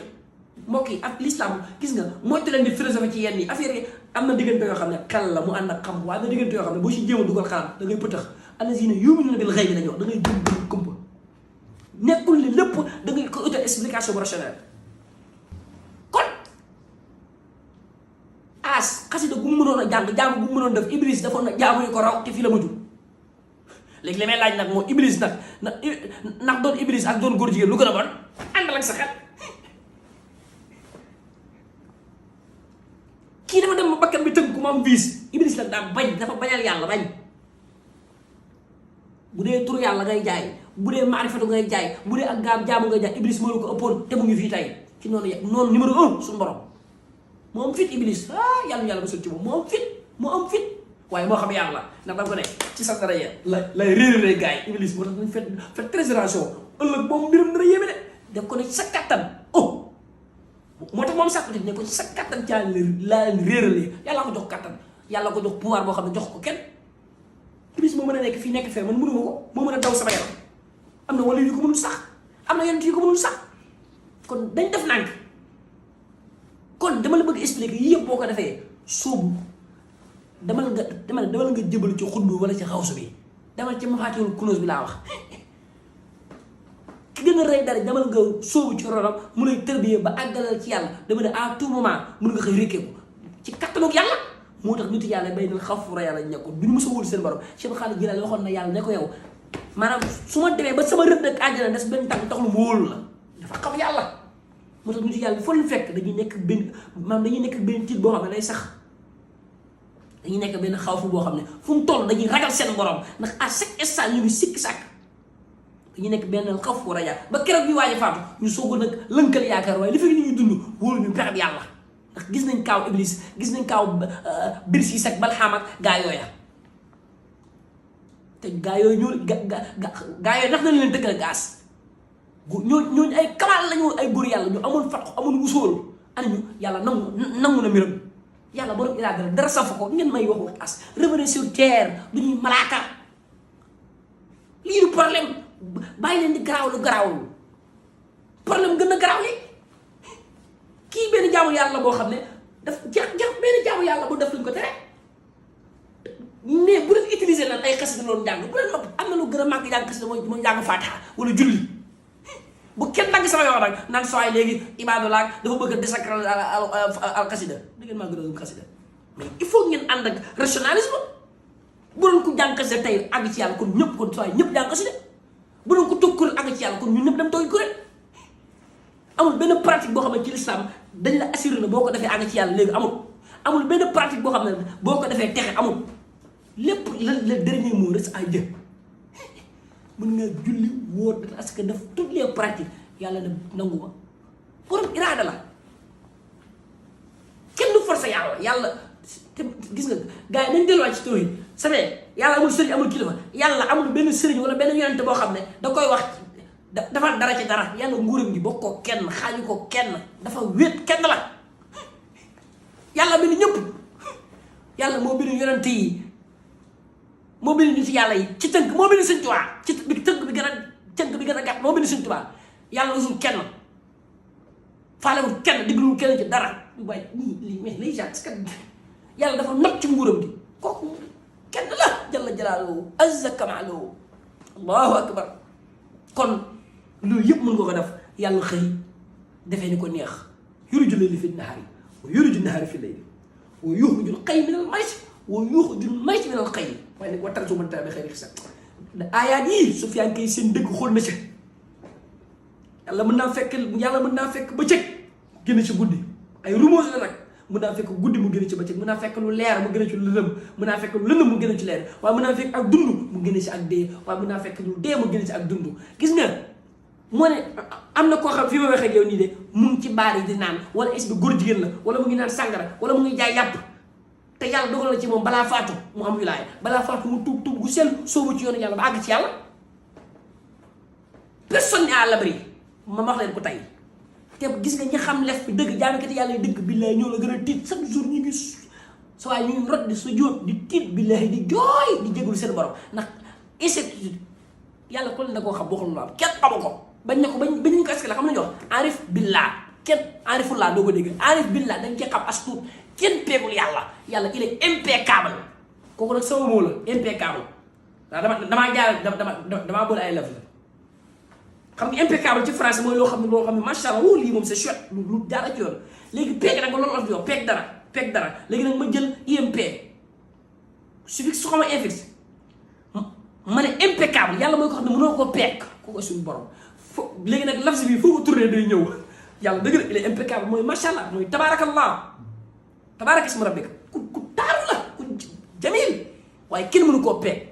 mbokk yi ak l'islam gis nga moytu leen di philosophie ci yenn yi affaire yi am na diggante yoo xam ne xel la mu ànd ak xam waaye am na diggante yoo xam ne boo si jéem a dugal xalaat da ngay pëtax allazina yu'minuna bil ghaybi lañu wax da ngay jëm gëm kumpa nekkul li lépp da ngay ko utal explication bu rationnelle kon xasida gu mu mënoon a jàng gu mu mënoon def Iblis defoon na jaamu yu ko raw te fii la mujj léegi li may laaj nag moo Iblis nag ndax doon Iblis ak doon góor jigéen lu gën a bon àndal ak sa xel kii dafa dem ba bakkan bi tënk ku mu am vice Iblis nag daa bañ dafa bañal yàlla bañ bu dee tur yàlla ngay jaay bu dee maarifatu ngay jaay bu dee ak jaamu ngay jaay Iblis moo la ko ëppoon te mu ngi fii tey ci noonu numéro 1 suñu borom moo am fit Iblis yàlla ba sul ci moom moo am fit waaye moo xam yàlla ndax da ko ne ci sa dara lay réeré gars yi Iblis moo tax dañ fait très attention ëllëg moom mbiram dara yéeme de def ko ne ci sa kattan moo tax moom sàkku ne ko ci sa kattan caa laa leen réeralee yàlla ko jox kattan yàlla ko jox pouvoir boo xam ne jox ko kenn Iblis moo mën a nekk fii nekk fee man mënuma ko moo mën a daw sama yaram am na wala yu ko mënul sax am na yonent yu ko mënul sax kon dañ def nànk kon dama la bëgg expliquer yii yëpp boo ko defee sóobu demal nga jëbal ci xutbu wala ci xawsu bi demal ci mafaatihul kunuuz bi laa wax ki gën a rey dara demal nga sóobu ci ronam mu lay tërbiyee ba àggalal ci yàlla dama ne à tout moment mun nga xëy rékkee ko ci kattanoog yàlla moo tax nit yàlla bay nal xafura yàlla ñekkoon du ñu mës a wóolu seen borom Cheikh Khalid Jilaani waxoon na yàlla ne ko yow maanaam su ma demee ba sama rëdd ak àjjana des benn tànk tax lu mu wóolu la dafa xam yàlla moo tax nit yàlla foo leen fekk dañuy nekk benn tiit boo xam ne day sax dañuy nekk benn xawfu boo xam ne fu mu toll dañuy ragal seen borom ndax à chaque instant ñu ngi sikki sàkk dañuy nekk benn xawfu raja ba keroog ñu waaj a faatu ñu soog a nag lënkal yaakaar waaye li fi ñu ngi dund wóolu ñu perab yàlla ndax gis nañ kaaw Iblis gis nañ kaaw Birsiis ak Balxaam ak gaa yooya te gaa yooyu ñoo gaa yooyu ndax nañ leen dëkkal gaas ñooñu ay kamaal lañu ay góor yàlla ñu amoon fatxu amoon wusóol ana ñu yàlla nangu na mbiram yàlla borom iraada dara saf ko ngeen may waxu as revenir sur terre du ñuy malaaka lii du problème bàyyi leen di garaawlu problème gën a garaaw li kii benn jaamu yàlla boo xam ne daf jax benn jaamu yàlla bu def luñ ko tere mais bu leen utiliser naan ay xasida loolu jàng bu leen nopp am na lu gën a màgg jàng xasida mooy jàng Faatiha wala julli bu kenn dagg sama yoon nag naan sooy léegi ibaadu laag dafa bëgg a désacraliser al xasida da ngeen maa gën a gëm xasida mais il faut ngeen ànd ak rationalisme bu doon ko jàng xasida tey àgg ci yàlla kon ñëpp kon sooy ñëpp jàng xasida bu doon ko toog kuréel àgg ci yàlla kon ñun ñëpp dem tooy kuréel amul benn pratique boo xam ne ci l'islam dañ la assuré na boo ko defee àgg ci yàlla léegi amul benn pratique boo xam ne boo ko defee texe amul lépp le dernier mot reste à Dieu mën nga julli wóor parce que def toutes les pratiques yàlla na nangu ma borom iraada la kenn du forcé yàlla te gis nga gars yi nañ delluwaat ci tawhid c'est yàlla amul sëriñ amul kilifa yàlla amul benn sëriñ wala benn yonente boo xam ne da koy wax dafa dara ci dara yàlla nguuram gi bokk ko kenn xaaju ko kenn dafa wéet kenn la yàlla bind ñëpp yàlla moo bind yonente yi moo bind nit yàlla yi ci tënk moo bind Sëñ Tuubaa ci tënk bi gën a gàtt moo bind Sëñ Tuubaa yàlla usul kenn faalewul kenn digluwul kenn ci dara lu bàyyi nii mais les gens parce que yàlla dafa not ci nguuram gi kooku kenn la jalla jalaaluhu azza kamaaluhu allahu akbar kon loolu yëpp mën nga ko def yàlla xëy defee ni ko neex yuriju layli fi nahaari wa yuriju nahaari fi layli wa yuxrijul xayya minal mayti wa yuxrijul mayti minal xayyi waaye nag wattal su mënta bi xëy na xisa aayaat yii su fiyaan kay seen dëgg xool na ci yàlla mën naa fekk bëccëg génn ci guddi ay rumeurs la nag mën naa fekk guddi mu génn ci bëccëg mën naa fekk lu leer mu génn ci lëndëm mën naa fekk lu lëndëm mu génn ci leer waaye mën naa fekk ak dund mu génn ci ak dee waaye mën naa fekk lu dee mu génn ci ak dund gis nga moo ne am na koo xam fi ma waxee ak yow nii de mu ngi ci baar yi di naan wala is bi góor jigéen la wala mu ngi naan sàngara wala mu ngi jaay yàpp te yàlla dogal na ci moom balaa faatu mu am wilaaya balaa faatu mu tuub gu sell soobu ci yoonu yàlla ba àgg ci yàlla personne n'est à l'abri ma wax leen ko tey te gis nga ñi xam lef bi dëgg jaamikati yàlla yi dëgg billaay ñoo la gën a tiit chaque jour ñu ngi sa waay ñu ngi rot di sujjóot di tiit billahi di jooy di jégalu seen borom ndax incertitude yàlla ko leen na koo xam waxul lu am kenn xamu ko bañ ne ko bañ ñu ko est-ce que la xam nañu wax arif billah kenn arifullah doo ko dégg arif billah dañ cee xam as tuut kenn peegul yàlla il est impeccable kooku nag sama moo la impeccable waaw damaa boole ay lëf la xam nga impeccable ci français mooy loo xam ne macha allah wóor lii moom c'est chouette lu jaar ak yoon léegi peeg nag loolu wax di wax peeg dara léegi nag ma jël imp suffixe su xama infix ma ne impeccable yàlla mooy ko xam ne mënoo koo peeg kooku suñu borom léegi nag lafzi bi foo ko tourné day ñëw yàlla dëgg la il est impeccable mooy macha allah mooy tabaarakallah tabaaraka ismu rabbika ku taaru la ku jamil waaye kenn mënu koo peeg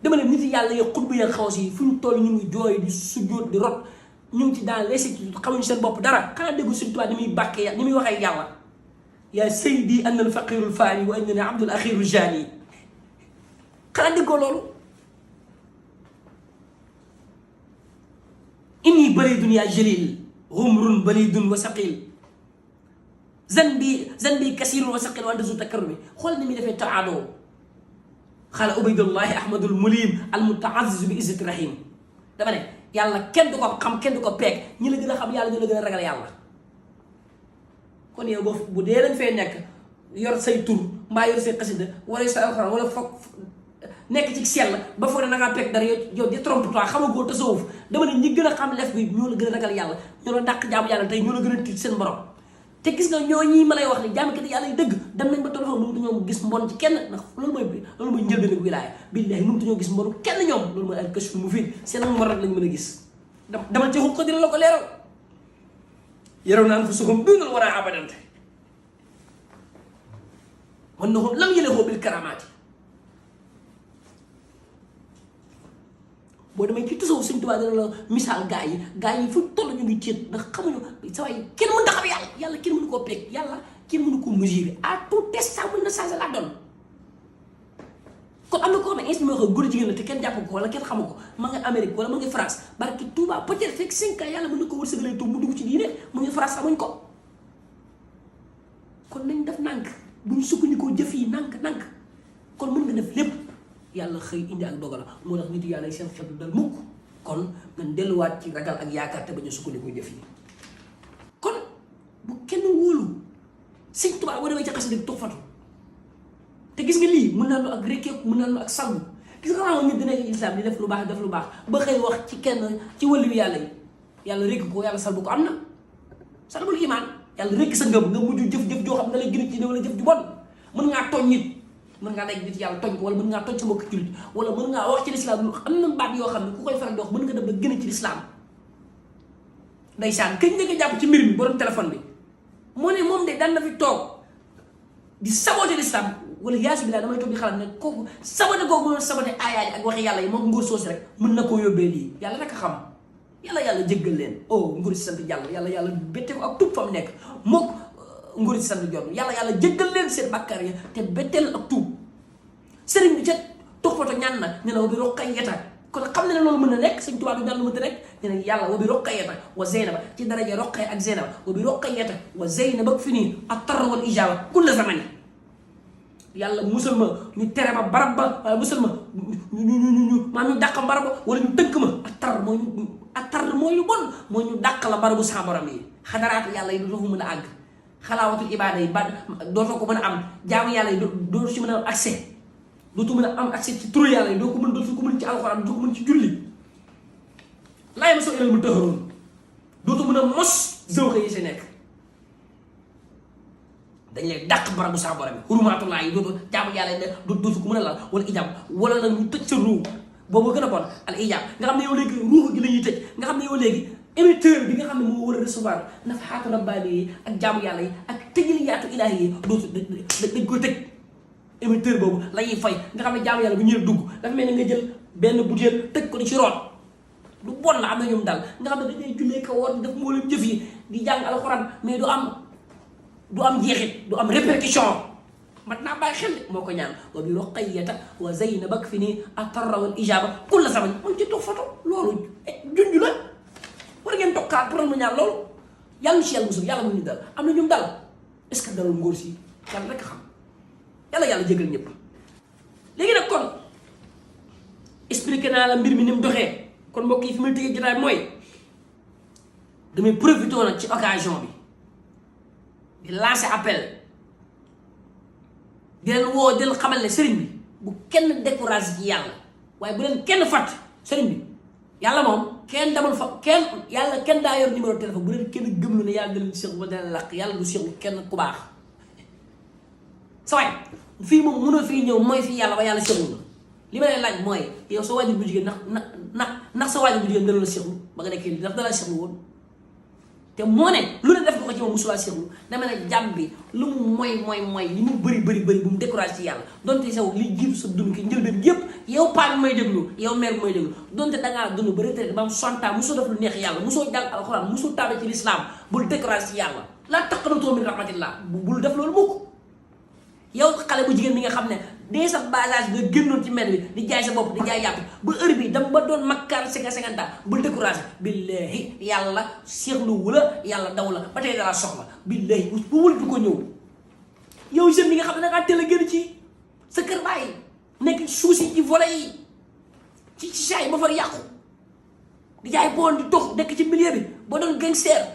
dama ne nit yàlla ya xutbu ya xaws yi fu ñu toll ñu ngi jooy di sujjóot di rot ñu ngi ci dans l'incertitude xamuñu seen bopp dara xanaa déggu Sëñ Tuubaa ni muy bàkkee ni muy waxee yàlla yaa saydi anna al faqirul faani wa innani abdul axiru jaani xanaa déggoo loolu inni baridun yaa jalil humrun balidun wa saqil zanbi kasirun wa saqil wa anta zu takarrumi xool ni muy defee taadoo xaala ubaydullahi ahmadul mulim al mutaaziz bi izzati rahim dama ne yàlla kenn du ko xam kenn du ko peeg ñi la gën a xam yàlla ñu la gën a ragal yàlla kon yow bu dee lañ fay nekk yor say tur mbaa yor say xasida wala say alxuraan wala foog nekk ci sell ba foog ne da ngaa peeg dara yow di trompe toi xamagoo tasawuf dama ne ñi gën a xam lef bi ñoo la gën a ragal yàlla ñoo la dàq jaamu yàlla tey ñoo la gën a tiit seen borom te gis nga ñoo ñii ma lay wax ni jaamkat yàlla yi dëgg dem nañ ba tolloxo mënutu ñoo gis mbon ci kenn ndax loolu mooy njëlbéen ak wilaaya billahi mënutu ñoo gis mbonu kenn ñoom loolu mooy al kashfu mufiid seen ak mbon rek lañ mën a gis dama ci xul ko dina la ko leeral yaraw na anfusahum dunal wara abadante man na lam yëlexoo bil karamaati boo demee ci tasawuf Sëñ Tuubaa dina la misaal gaa yi fu toll ñu ngi ceet ndax xamuñu sa waay kenn mën da xam yàlla kenn mënu koo peeg yàlla kenn mënu koo mesurer à tout instant mën na changer la donne kon am na koo xam ne instant moo xam góor jigéen la te kenn jàpp ko wala kenn xamu ko ma nga Amérique wala ma nga France barki Touba peut-être fekk 5 ans yàlla mën na ko wërsëgalee tuub mu dugg ci diine mu ngi France xamuñ ko kon nañ def nànk buñ sukkandikoo jëf yi nànk kon mën nga def lépp yàlla xëy indi ak dogal moo tax nit yàlla seen xel dal mukk kon nañ delluwaat ci ragal ak yaakaar te bañ a sukkandiku jëf yi kon bu kenn wóolu Sëñ Tuubaa boo demee ci xasida bi tuxfatu te gis nga lii mën naa lu ak rekkeeku mën naa lu ak sangu gis nga xam nit dina nekk islam di def lu baax ba xëy wax ci kenn ci wàllu yàlla yi yàlla rekk ko yàlla salbu ko am na salbul imaan yàlla rekk sa ngëm nga mujj jëf-jëf joo xam ne lay gën ci ne wala jëf ju bon mën ngaa tooñ nit mën ngaa daj nit yàlla tooñ ko wala mën ngaa tooñ sa mbokk jullit wala mën ngaa wax ci lislaam am na baat yoo xam ne ku koy faral di wax mën nga dem ba gën ci lislaam ndeysaan këñ nga jàpp ci mbir mi borom téléphone bi moo ne moom de daan na fi toog di saboté lislaam wala yaasu billah damay toog di xalaat ne kooku saboté googu mënoon saboté aayaay ak waxi yàlla yi moom ngóor soosi rek mën na koo yóbbee lii yàlla rek a xam yàlla jéggal leen oh nguur si sant yàlla bette ko ak tub fa mu nekk mook nguur si sant jot yàlla jéggal leen seen bàkkaar ya te betteel ak tuub sëriñ bi ca tuxfatu ñaan na ne la wa bi roqayeta kon xam ne ne loolu mën na nekk Sëñ Tuubaa du ñaan lu mënta nekk ne ne yàlla wa bi roqayeta wa zeynaba ci daraja roqay ak zeynaba wa bi roqayeta wa zeynaba fi nii ak tarra wal ijaaba kulla zamani yàlla musal ma ñu tere ma barab ba waaye musal ma ñu maa ñu dàq barab ba wala ñu tënk ma ak tar mooy lu bon mooy ñu dàq la barabu sa borom yi xadaraatu yàlla yi doo fa mën a àgg xalaawatul ibaada yi ba dootoo ko mën a am jaamu yàlla yi doo ci mën a am accès dootu mën a am accès ci turu yàlla yi dootu ko mën ci alxuraan dootu ko mën ci julli laay ma soo ilal mu tëxaroon dootu mën a mos zawxa yi si nekk dañ lay dàq barabu sa borom yi xurumaatulaa yi dootu jaamu yàlla yi dootu ko mën a laal wala ijaab wala nag ñu tëj sa ruu boobu gën a bon al ijaab nga xam ne yow léegi ruux gi la ñuy tëj nga xam ne yow léegi émetteur bi nga xam ne moo war a recevoir nafaxaatu rabbaani yi ak jaamu yàlla yi ak tëjaliyaatu ilaahi yi dootu dañ koy tëj émetteur boobu la ñuy fay nga xam ne jaamu yàlla bu ñëwee dugg dafa mel ni nga jël benn butéel tëj ko di ci root lu bon la am na ñoom daal nga xam ne dañuy jullee ko woon def moo leen jëf yi di jàng alxuraan mais du am jeexit du am répercussion mat naa bàyyi xel moo ko ñaan wa bi roqayata wa zeynaba ak fi nii atarra wal ijaaba kulla zaman moom ci toog photo loolu junj la war ngeen tokkaat pour mu ñaan loolu yàlla ci yàlla musul yàlla mu ñu dal am na ñum dal est-ce que dalul ngóor si yàlla rek xam yàlla jégal ñëpp. léegi nag kon expliqué naa la mbir mi ni mu doxee kon mbokk yi fi may tëjee jotaay mooy damay profité nag ci occasion bi di lancer appel di leen woo di leen xamal ne sëriñ bi bu kenn découragé ci yàlla waaye bu leen kenn fàtt sëriñ bi yàlla moom kenn demal fa kenn daa yor numéro téléphone bu leen kenn gëmlu ne yàlla dina seexlu ba dina làq yàlla du seexlu kenn ku baax sa waay fii moom mënoo fii ñëw mooy fii yàlla ba yàlla seexlu la li ma lay laaj mooy yow sa waajur bu jigéen ndax sa waajur bu jigéen dana la seexlu ba nga nekkee ndax dala seexlu woon te moo ne lu ne def ko ci moom musulaa seexlu dama ne jàmm bi lu mu mooy li mu bëri bu mu découragé ci yàlla donte saw li jiitu sa dund ki njëlbeen yépp yow paa bi may déglu yow mère bi may déglu donte dangaa dund ba retraité ba am 60 ans mosoo def lu neex yàlla mosoo jàng alxuraan mosoo taabe ci lislaam bul découragé ci yàlla laa taqnatoo min rahmatillah bul def loolu mukk yow xale bu jigéen bi nga xam ne dee sa basage nga génnoon ci mel bi di jaay sa bopp di jaay yàpp ba heure bi dama ba doon makkaar 50 ans bul découragé billahi yàlla seexlu wu la yàlla daw la ba tey dala soxla billahi bu wultu ko ñëw yow jeune bi nga xam ne dangaa teel a génn ci sa kër bàyyi nekk suusi ci volet yi ci saay ba far yàqu di jaay boon di dox nekk ci milieu bi ba doon gangster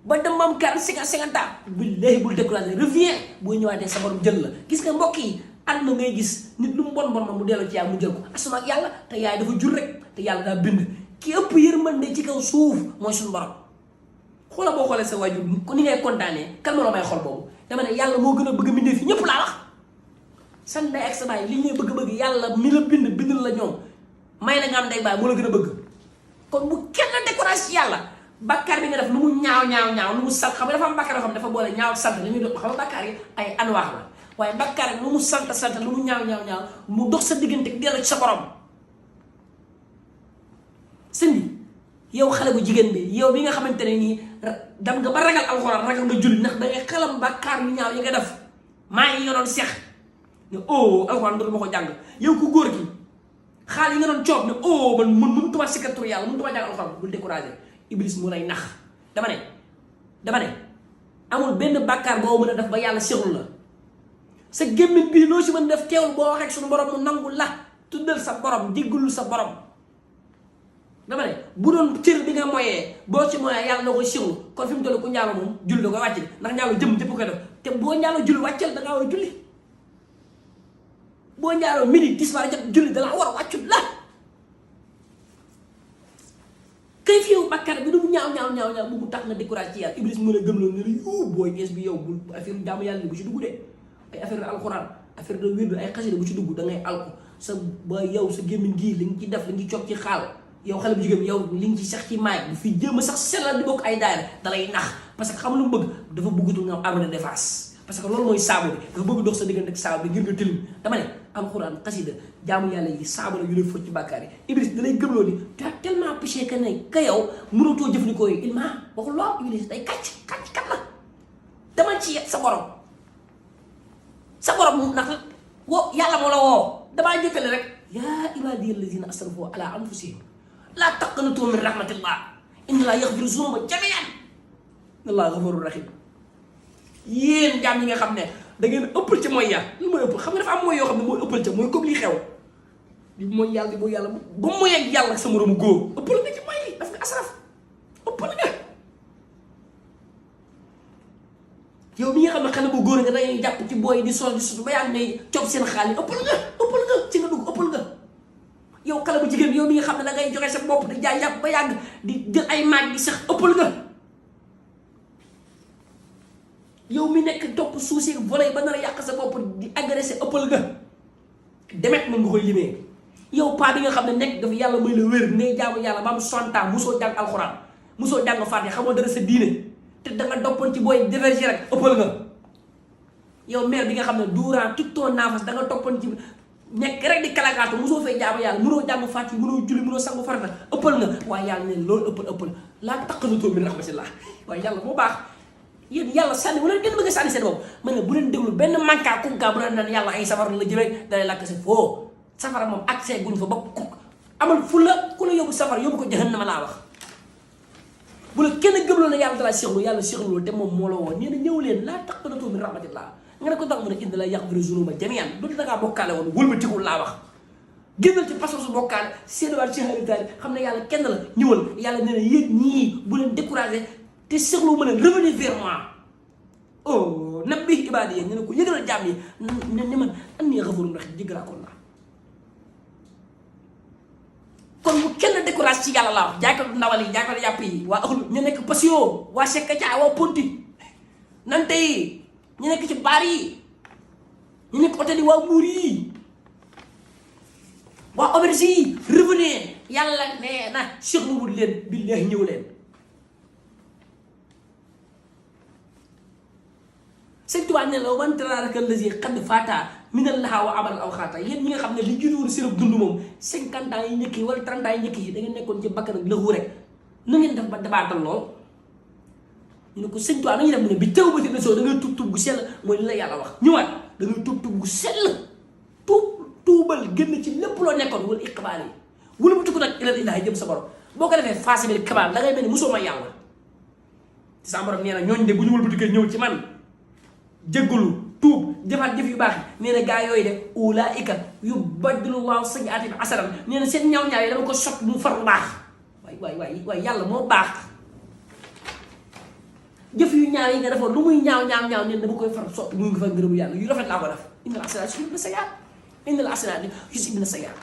ba dem ba am 50 ans billahi bul découragé reviens boo ñëwaatee sa borom jël la gis nga mbokk yi ànd na ngay gis nit lu mu bon mu delloo ci yaay mu jël ko asuma ak yàlla te yaay dafa jur rek te yàlla daa bind ki ëpp yërmande ci kaw suuf mooy suñu borom xoola boo xoolee sa waajur ko ni ngay kontaanee kan moo la may xol boobu dama ne yàlla moo gën a bëgg mbindee fi ñëpp laa wax sa ndey ak sa baay li ñuy bëgg yàlla mi la bind la ñoom may la nga am ndey baay moo la gën a bëgg kon bu kenn découragé ci yàlla bàkkaar bi nga def lu mu ñaaw lu mu sal xam nga dafa am bàkkaar yoo xam ne dafa boole ñaaw ak sant li ñuy dox xam nga bàkkaar yi ay anwaax la waaye bàkkaar rek lu mu sant lu mu ñaaw mu dox sa diggante ak dellu ci sa borom sëñ bi yow xale bu jigéen bi yow bi nga xamante ne nii dem nga ba ragal alxuraan ragal nga julli ndax da ngay xalam bàkkaar yu ñaaw yi nga def maa ngi doon seex ne alxuraan dootu ma ko jàng yow ku góor gi xaal yi nga doon coob ne man mënutuma sikkatur yàlla mënutuma jàng alxuraan bul découragé iblis mu lay nax dama ne amul benn bàkkaar boo mën a def ba yàlla seexlu la sa gémmiñ bii loo si mën def teewul boo waxee suñu borom mu nangu la tuddal sa borom diggul sa borom dama ne bu doon cër bi nga moyee boo ci moyee yàlla noo koy seexlu kon fi mu toll ku njaalo moom julli da koy wàcc ndax njaalo jëm jëpp koy def te boo njaalo julli wàccal da ngaa war a julli boo njaalo midi tisbaar jot julli da la war a wàccut la kay fi yow bàkkaar bi du ñaaw bu mu tax nga découragé ci yàlla iblis mën a gëm loolu ne la yow booy ees bi yow bu affaire jaamu yàlla bu ci dugg de ay affaire de alxuraan affaire de wérdu ay xasida bu ci dugg da ngay alko sa ba yow sa gémmiñ gii li nga ci def li nga ci coog ci xaal yow xale bu jigéen yow li nga ci sax ci maay bu fi jéem a sax sellal di bokk ay daayira da lay nax parce que xam lu mu bëgg dafa bëggatul nga am arme de défense parce que loolu mooy saabu bi dafa bëgg dox sa diggante ak saabu bi ngir nga tilim dama ne alxuraan xasida jaamu yàlla yi saabu la yu lay fóot ci bàkkaar yi iblis da lay gëmloo ni tu as tellement péché que ne que yow mënatoo jëfandikoo yi il ma waxul loo iblis day kàcc kat la dama ci sa borom ndax yàlla moo la woo damaa jëkkale rek yaa ibaadiya allazina asrafu ala anfusihim laa taqnatu min rahmatillah inna laa yaxfiru zunuba jamian inna allaha gafurun rahim yéen jaam yi nga xam ne da ngeen ëppal ca mooy yàlla li mooy ëppal xam nga dafa am mooy yoo xam ne mooy ëppal ca mooy comme li xew di mooy yàlla di mooy yàlla ba mooy ak yàlla sa moromu góor ëppal nga ci mooy daf nga asraf ëppal nga yow mi nga xam ne xale bu góor nga dangay jàpp ci booy di sol di sut ba yàgg ne coob seen xaalis ëppal nga ci nga dugg ëppal nga yow xale bu jigéen yow mi nga xam ne dangay joxe sa bopp di jaay yàpp ba yàgg di jël ay maag di sax ëppal nga yow mi nekk topp suusi volé ba nar a yàq sa bopp di agressé ëppal nga demet na nga koy limee yow paa bi nga xam ne nekk dafa yàlla may la wér ne jaamu yàlla ba am 60 ans musoo jàng alxuraan musoo jàng Faatiha xamoo dara sa diine te danga doppoon ci booy diverger rek ëppal nga yow mère bi nga xam ne durant toute ton enfance danga toppoon ci nekk rek di kalakaatu musoo fay jaamu yàlla mënoo jàng Faatiha mënoo julli mënoo sangu farata ëppal nga waaye yàlla ne loolu ëppal laa taqnatu min rahmatillah waaye yàlla moo baax yéen yàlla sànni wala ngeen bëgg a sànni seen bopp man ne bu leen déglu benn manka kunka bu leen naan yàlla ay safara la jëmee dalay lakk si foo safara moom accès guñ fa ba kuk amal fu la ku la yóbbu safara yóbbu ko jahannama laa wax bu la kenn gëmloo ne yàlla dalaa séexlu yàlla séexlu te moom moo la woo nee na ñëw leen laa taqnatu min rahmatillah nga ne ko tax mu ne inna la yaghfiru zunuba jami'an du da ngaa bokkaale woon wëlbatikul laa wax génnal ci façon su bokkaale seedewaat ci xaritaali xam ne yàlla kenn la ñëwal yàlla nee na yéen ñii bu leen découragé te seexlu ma leen revenir vers moi oh nabbi ibaadi yéen ñu ne ko yëgalal jàmm yi ne man anni ghafurun rahim jéggalaakoon naa kon bu kenn découragé ci yàlla laa wax jaaykat ndawal yi jaaykat yàpp yi waa axlu ñu nekk pasio waa sekka caa waa ponti nante yi ñu nekk ci baar yi ñu nekk hôtel yi waa muur yi waa auberge yi revenez yàlla nee na Cheikh mu wut leen billahi ñëw leen sëñ Tuubaa ne la wan taraaraka lazi xadd faata minal lahaa wa amal aw xaata yéen ñi nga xam ne li juróor seen dund moom 50 ans yi njëkk yi wala 30 ans yi njëkk yi da ngeen nekkoon ci bakkan ak lëxu rek nu ngeen def ba dabaatal lool ñu ne ko sëñ Tuubaa nañu def mu ne bi taw ba ti na soo da ngay tub gu sell mooy li la yàlla wax ñëwaat da ngay tub gu sell tuubal génn ci lépp loo nekkoon wala iqbaal yi wala mu tukku nag ilal ilaahi jëm sa borom boo ko defee faasi bi kabaal da ngay mel ni mosoo ma yàlla ci sa borom nee na ñooñu de bu ñu wëlbati ñëw ci man jéggalu tuub jëfaat jëf yu baax nee na gaa yooyu de ulaika yubaddilu llaahu sayyi'aatihim hasanat nee na seen ñaaw ñaaw yi dama ko sot mu far lu baax waay yàlla moo baax jëf yu ñaaw yi nga defoon lu muy ñaaw nee dama koy far sot mu ngi fa ngërëmu yàlla yu rafet laa ko def innal hasanaati yuzhibna sayyi'aat innal hasanaati yuzhibna sayyi'aat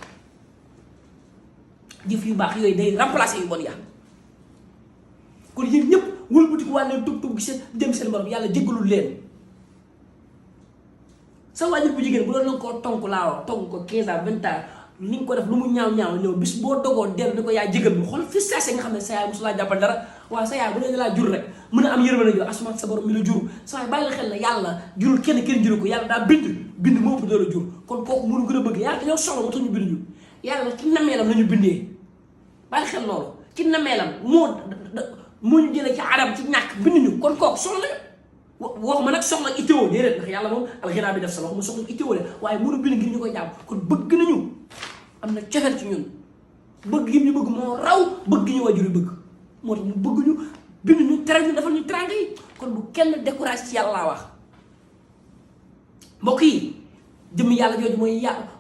jëf yu baax yooyu day remplacer yu bon ya kon yéen ñëpp wëlbati ko wàlleen tub gi seen jëm seen borom yàlla jéggalul leen sa waajur bu jigéen bu doon na koo tonk laa wax tonk ko 15 ans 20 ans ni nga ko def lu mu ñaaw ñëw bis boo dogoo dellu ni ko yaa jégal bi xool fi saase nga xam ne sa yaay mosu laa jàppal dara waaw sa yaay bu dee laa jur rek mën a am yërmande jo asuma sa borom mi la jur sa waay bàyyi la xel ne yàlla jurul kenn juru ko yàlla daa bind moo ëpp doole jur kon kooku mënu gën a bëgg yàlla dañoo soxla moo tax ñu bind ñu yàlla ci nameelam la ñu bindee bàyyi xel loolu ci nameelam moo ñu jëlee ci adam ci ñàkk bind ñu kon kooku soxla waxuma nag soxla ittéo déedéet ndax yàlla moom alxinaa bi def sa waxuma soxla ittéo de waaye mënu bind ngir ñu koy jàmm kon bëgg nañu am na cofeel ci ñun bëgg gi ñu bëgg moo raw bëgg gi ñu waajur yi bëgg moo tax mu bëgg ñu bind ñu teral ñu defal ñu teraanga yi kon bu kenn découragé ci yàlla laa wax mbokk yi jëmm yàlla jooju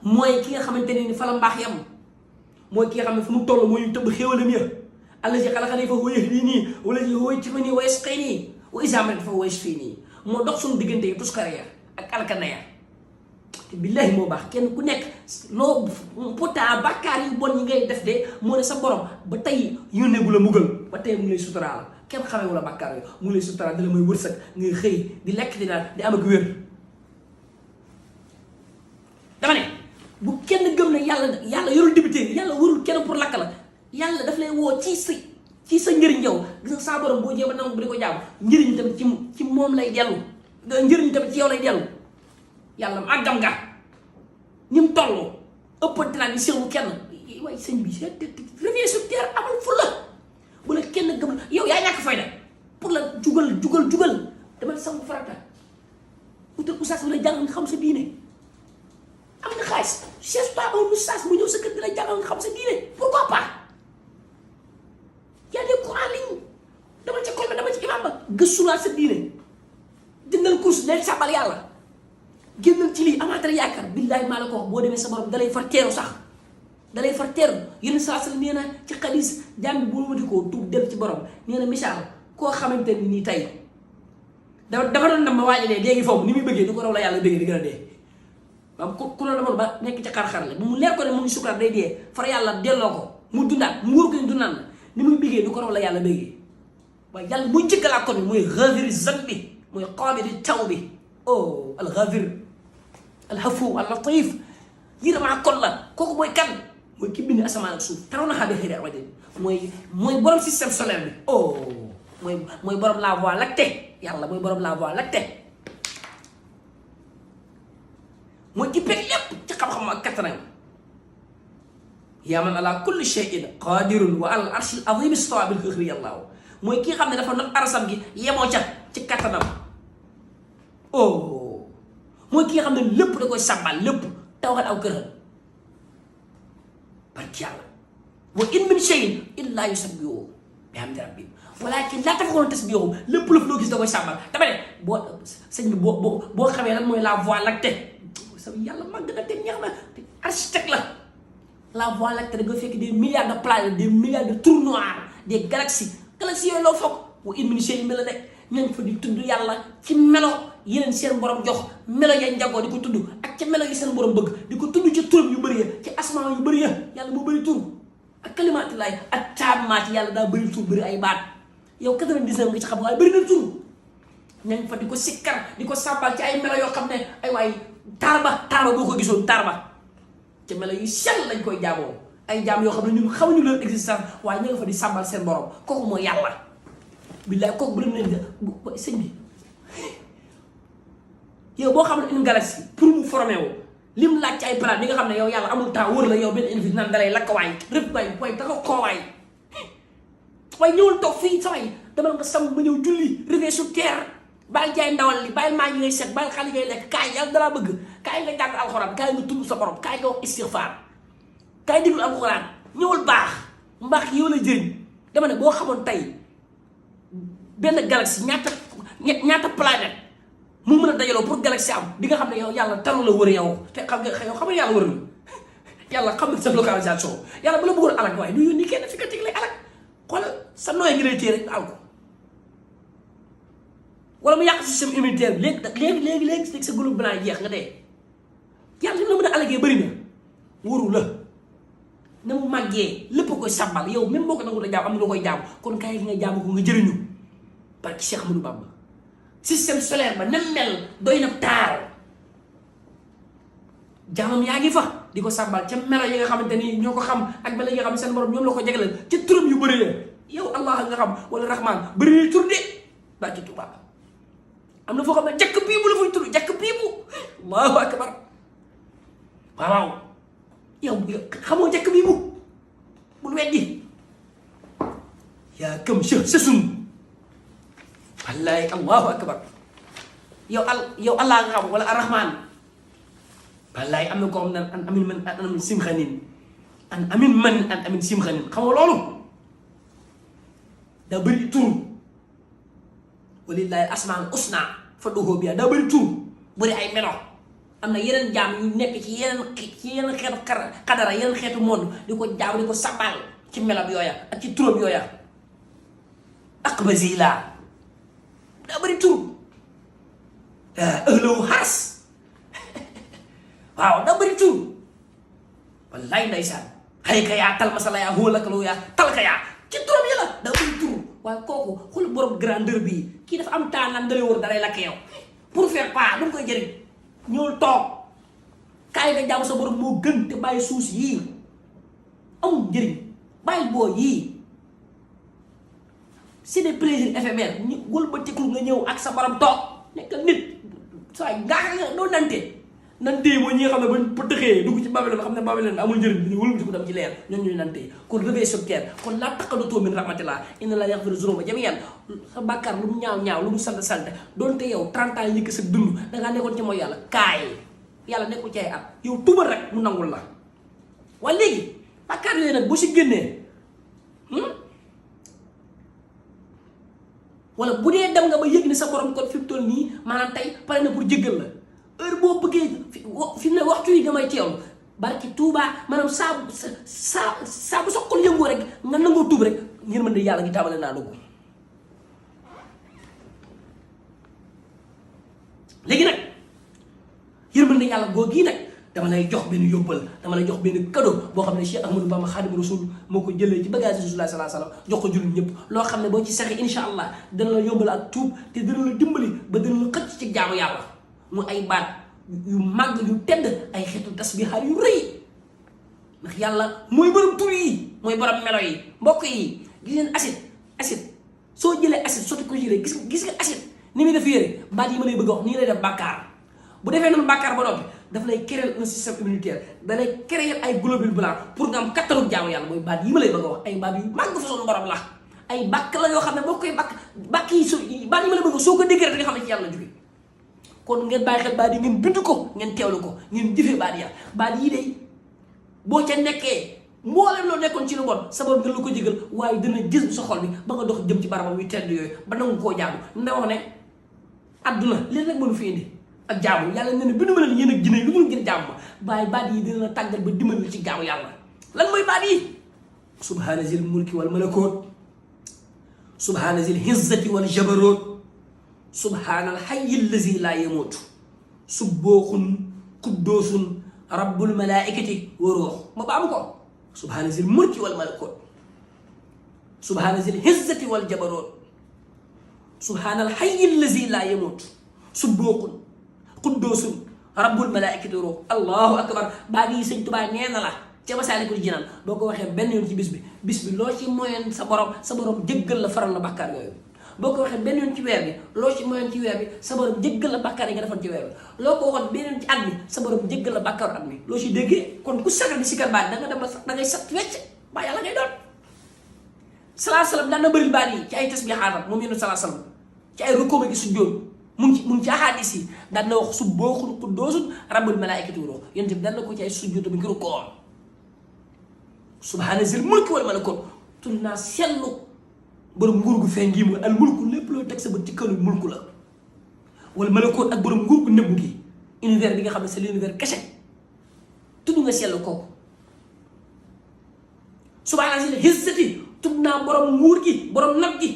mooy ki nga xamante ne ni fa la mbaax yam mooy ki nga xam ne fu mu toll mooy ñu tëbb xéewalam ya allazi xalaqanii fa huwa yahdiinii wallazi huwa yut'imuni wa yasqiinii wa izaa maridtu fa huwa yashfiinii moo dox suñu diggante yi tuskare ya ak alkana ya te billaahi moo baax kenn ku nekk loo pourtant bàkkaar yu bon yi ngay def de moo ne sa borom ba tey yónneegu la mugal ba tey mu ngi lay suturaal kenn xamee wala bàkkaar yooyu mu ngi lay suturaal da la may wërsëg ngay xëy di lekk di naan di am ak wér dama ne bu kenn gëm ne yàlla yorul député yàlla warul kenn pour lakk la yàlla daf lay woo ci sa njëriñ yow gis nga saa borom boo jéem a nangu bu di ko jàmm njëriñ tamit ci moom lay dellu njëriñ tamit ci yow lay dellu yàlla màggam nga ni mu toll ëppante naa ni sewu kenn waaye sëñ bi revient sur terre amul fulla bu la kenn gëm yow yaa ñàkk fayda pour la jugal dama sangu farata utal oustaz bi la jàngal nga xam sa diine am nga xaalis cherche pas un oustaz mu ñëw sa kër di la jàngal nga xam sa diine pourquoi pas y a des cours en ligne dama ci école ba dama ci imam ba gëstulaat sa diine jëndal course del sàbbal yàlla génnal ci lii amaatal yaakaar billaahi maa la ko wax boo demee sa borom dalay far teeru sax dalay far teeru yenn saa sal nee na ci xadis jàmm bi bu wati koo tuub dem ci borom nee na misaal koo xamante ni nii tey dafa doon dem ba waajalee léegi foofu ni muy bëggee du ko raw la yàlla bëggee di gën a dee maam ku la demoon ba nekk ci xar-xar la bu mu leer ko ne mu ngi sukuraat day dee far yàlla delloo ko mu dundaat mu wóor ko ni dundaan na ni muy bëggee du ko raw la yàlla bëggee waaye yàlla muy jëkkalaa ko ni muy xaafiri zanbi muy qaabili tawbi oh al xaafir al hafu al latif yërëmaa kon la kooku mooy kan mooy ki bind asamaan ak suuf taraw na xaa bi xëy na mooy borom système solaire bi oh mooy borom la voie lactée yàlla mooy borom la voie lactée mooy ki peg lépp ci xam-xam ak kattanam yaa man ala kulli shay'in qadirun wa al arshil azim istawa bil xëxri yàllaaw mooy ki nga xam ne dafa not arasam gi yemoo ca ci kattanam oh mooy ki nga xam ne lépp da koy sàbbal lépp tawaxal aw këram barki yàlla wa in min shay'in illa yusabbihu bihamdi rabbi walakin laa tafqahuuna tasbiihahum lépp loo gis da koy sàbbal dama ne boo sëñ bi boo xamee lan mooy la voie lactée sa yàlla màgg na te neex na te architecte la voie lactée da nga fekk des milliards de planètes des milliards de trous noirs des galaxies yooyu loo foog wa in min shay'in mi la nekk ña fa di tudd yàlla ci melo yeneen seen borom jox melo ya njagoo di ko tudd ak ca melo yi seen borom bëgg di ko tudd ci turam yu bëri ya ci asmaa yu bëri ya yàlla moo bëri tur ak kalimaatillaay ak taamaati yàlla daa bëri tur bëri ay baat yow 99 nga ci xam waaye bëri na tur ña fa di ko sikkar di ko sàbbal ci ay melo yoo xam ne ay waay taar ba boo ko gisoon taar ba ci melo yu sell lañ koy jaamoo ay jaam yoo xam ne ñun xamuñu leur existence waaye ña nga fa di sàbbal seen borom kooku mooy yàlla billaay kooku bu leen nga sëñ bi yow boo xam ne une galaxie pour mu formé wu lim laaj ci ay plan bi nga xam ne yow yàlla amul temps wër la yow benn individu naan dalay lakk waay rëbb waay da ko koo waay ñëwul toog fii sa waay dama nga sam ma ñëw julli réveil sur terre bàyyi jaay ndawal li bàyyi maa ngi ngay set bàyyi xale ngay lekk kaay yàlla dalaa bëgg kaay nga jàng alxuraan kaay nga tudd sa borom kaay nga wax istighfar kaay déglu alxuraan ñëwul baax mbaax yow la jëriñ dama ne boo xamoon tey benn galaxie ñaata planète mu mën a dajaloo pour galaxie am di nga xam ne yow yàlla taru la wër yow te xam nga yàlla wër la yàlla xam na sa localisation yàlla bu la bëggoon alak waaye du yónni kenn fi ka teg lay alak xoolal sa nooy ngi lay téye rek al ko wala mu yàq système immunitaire bi léegi sa groupe blanc jeex nga dee yàlla li mu la mën a alagee bëri na wóoru la na mu màggee lépp koy sàbbal yow même boo ko nangu la jaam am na loo koy jaam kon kaay gi nga jaamu ko nga jëriñu parce que Cheikh Ahmadou Bamba système solaire ba nem mel doy na taar jaamam yaa ngi fa di ko sàbbal ca melo yi nga xamante ni ñoo ko xam ak melo yi nga xam ne seen borom ñoom la ko jagleel ca turam yu bëri la yow allah nga xam wala rahman bëri na tur de baa ci Tuubaa am na foo xam ne jakk bii bu la fuy tur jakk bii bu allahu akbar waaw yow xamoo jakk bii bu bul weddi yaa kam sa sun wallaay allahu akbar yow allah nga xam wala arrahman wallaay am na ko xam ne an amin man an amin simxanin an amin man an amin simxanin xam nga loolu daa bëri tur walillahi asmaal usna fad'uhu biha daa bëri tur bëri ay melo am na yeneen jaam yu nekk ci yeneen xeetu xadara yeneen xeetu monde di ko jaam di ko sabal ci melam yooya ak ci turam yooya aqbazila daa bëri tur ëllëwu xaas waaw daa bëri tur wallaay ndeysaan xëy ka yaa tal masala yaa hóolaka loo yaa talka yaa ci turam yi la daa bëri tur waaye kooku xool borom grandeur bii kii dafa am temps naan dalay wër dalay lakk yow pour faire pas lu mu koy jëriñ ñëwul toog kaay nga jaamu sa borom moo gën te bàyyi suus yii amul njëriñ bàyyi boo yii c'est des plaisirs éphémères ñu wëlbatiku nga ñëw ak sa borom toog nekkal nit saa nga doo nantee mooy ñi nga xam ne bañ ba tëxee dugg ci Babylone xam ne Babylone amul njëriñ bi ñu wëlbatiku dem ci leer ñoom ñooy nantee kon réveil sur terre kon laa taqanatoo min rahmatillah inna laa yaghfiru zunuba jamii'an sa bàkkaar lu mu ñaaw lu mu sant doonte yow 30 ans yi sa dund dangaa nekkoon ci mooy yàlla kaay yàlla nekkul ci ay at yow tubal rek mu nangul la waaye léegi bàkkaar yooyu nag boo si génnee wala bu dee dem nga ba yëg ne sa borom kon fi mu toll nii maanaam tey pare na pour jéggal la heure boo bëggee fi mu ne waxtu yi damay teewlu barki Tuubaa maanaam saa bu sa xol yëngoo rek nga nangoo tuub rek ngir mën de yàlla ngi tàmbale naa dugg léegi nag yërmande yàlla googu nag dama lay jox benn yóbbal dama lay jox benn cadeau boo xam ne Cheikh Ahmadou Bamba Xaadimu Rasuul moo ko jëlee ci bagage Rasulullah sallallahu alayhi wasallam jox ko jullit ñëpp loo xam ne boo ci saxee incha allah dana la yombal ak tuub te dana la dimbali ba dana la xëcc ci jaamu yàlla mu ay baat yu màgg yu tedd ay xeetu tasbihaat yu rëy ndax yàlla mooy borom tur yi mooy borom melo yi mbokk yi gis ngeen acide soo jëlee acide sotti ko jëlee gis nga acide ni muy def yére baat yi ma lay bëgg a wax nii lay def bàkkaar bu defee noonu bàkkaar ba noppi daf lay créer un système immunitaire da lay créer ay globules blancs pour nga am kattanu jaamu yàlla mooy baat yi ma lay bëgg a wax ay baat yu màgg fa suñu borom la ay bàkk la yoo xam ne boo koy bàkk yi baat yi ma lay bëgg soo ko déggee rek nga xam ne ci yàlla la jóge kon ngeen bàyyi xel baat yi ngeen bind ko ngeen teewlu ko ngeen jëfee baat yi de boo ca nekkee mboolem loo nekkoon ci lu bon sa borom dina la ko jégal waaye dina gis sa xol bi ba nga dox jëm ci barabam yu tedd yooyu ba nangu koo jaamu nda wax ne adduna leen rek mënu fi indi ak jaamu yàlla ne ne bindu ma leen yéen ak jinne lu dul ngeen jaamu ma waaye baat yi dina la tàggal ba dimbali ci jaamu yàlla lan mooy baat yi subhaana zil mulki wal malakoot subhaana zil hizzati wal jabaroot subhaana al hayyi allazi laa yamuutu subbooxun kuddoosun rabbul malaikati wa ruux ma baam ko subhaana zil mulki wal malakoot subhaana zil hizzati wal jabaroot subhaana al hayyi allazi laa yamuutu subbooxun kuddoosun rabbul malaikati wa ruux allahu akbar baat yi sëñ Tuubaa nee na la ca Masaalikul Jinaan boo ko waxee benn yoon ci bis bi loo ci moyen sa borom jéggal la faral na bàkkaar yooyu boo ko waxee benn yoon ci weer bi loo ci moyen ci weer bi sa borom jéggal la bàkkaar yi nga defoon ci weer bi loo ko waxoon benn yoon ci at mi sa borom jéggal la bàkkaaru at mi loo ci déggee kon ku sagal di sikar baat da nga dem ba da ngay sat wecc ba yàlla ngay doon salaa salaam daan na bëri baat yi ci ay tasbiixaatam moom yéen salaa salaam ci ay rukkoo gi su jóon mu ngi ci ahadis yi daan na wax subbooxun quddoosun rabbul malaa'ikati wa ruuh yéen tamit daan na ko ci ay sujjóot bi ngir rukkoo subhaana zil mulki wal malakoot tudd naa sellu borom nguur gu feeñ gi mooy al mulku lépp loo teg sa bët ci kanu mulku la wala malakoot ak borom nguur gu nëbbu gi univers bi nga xam ne c'est l'univers kese tudd nga sellu kooku subhaana zil hizzati tudd naa borom nguur gi borom nag gi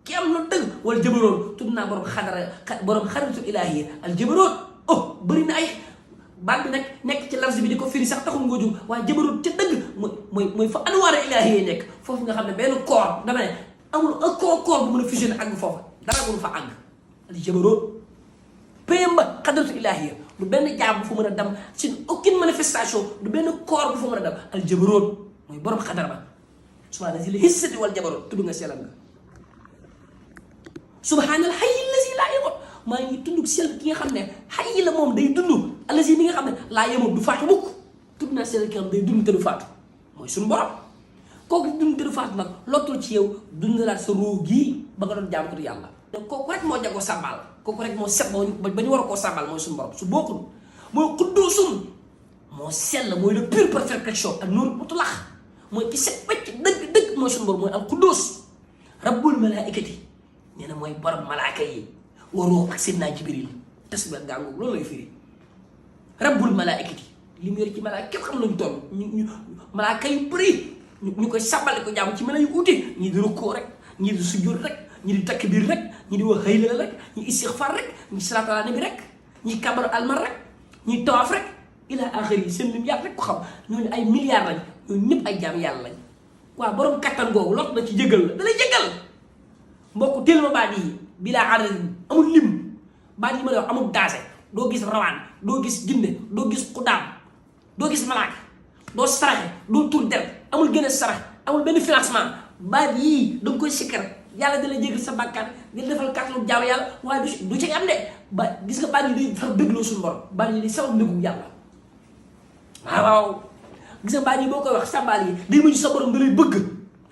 ki am na dëgg wala jëbaroon tudd naa borom xadaratu ilaahi al jëbaroon oh bëri na ay baat bi nag nekk ci lafz bi di ko firi sax taxul nga jóg waaye jëbarut ca dëgg mooy fa anwaara ilaahi yi nekk foofu nga xam ne benn koor dama ne amul un koor bu mën a fusionné àgg foofa dara mënu fa àgg al jëbaroot payam ba xadratu ilaahi du benn jaam bu fa mën a dem sin aucune manifestation du benn koor bu fa mën a dem al jëbaroot mooy borom xadar ba subhaana zil hizzati wal jabaroot tudd nga selam nga subhaana al hayyi allazi laa yamuut maa ngi tudd sell ki nga xam ne xay la moom day dund allazi mi nga xam ne laa yemoon du faatu mukk tudd naa sell ki nga xam day dund te du faatu mooy suñu borom kooku dund te du faatu nag lottul ci yow dundalaat sa ruu gii ba nga doon jaam ko du yàlla kooku rek moo jagoo sàbbaal kooku rek moo set ba ñu war a koo sàbbaal mooy suñu borom su bokkul mooy quddoosun moo sell mooy le pure perfection ak nuur mutlax mooy ki set wecc dëgg mooy suñu borom mooy al quddus rabbul malaikati nee na mooy borom malaaka yi waroo ak Seydina Jibril tasbih gàngoog loolu lay firi rabbul malaikati li mu yor ci malaaka képp xam nañu toll ñu malaaka yu bëri ñu koy sàbbale ko jàmm ci mela yu uute ñii di rukkoo rek ñii di sujjóot rek ñii di takbir rek ñii di wax haylala rek ñii istixfar rek ñii salaatu ala nabi rek ñii kabaru almar rek ñii tawaaf rek ila axiri seen lim yàlla rek ko xam ñooñu ay milliards lañ ñooñu ñëpp ay jaam yàlla lañ waaw borom kattan googu lot na ci jégal la da lay jégal mbokk téel ma baat yi bilaa adadin amul lim baat yi ma la wax amul daase doo gis rawaan doo gis jinne doo gis xudaam doo gis malaaka doo saraxe doo tur deret amul gën a sarax amul benn financement baat yii da nga koy sikkar yàlla da lay jégal sa bàkkaar di la defal kàttanu jaamu yàlla waaye du ci am de ba gis nga baat yi day sax bégloo suñu borom baat yi day sabab ndëgu yàlla waaw gis nga baat yi boo koy wax sàmbaal yi day mujj sa borom da lay bëgg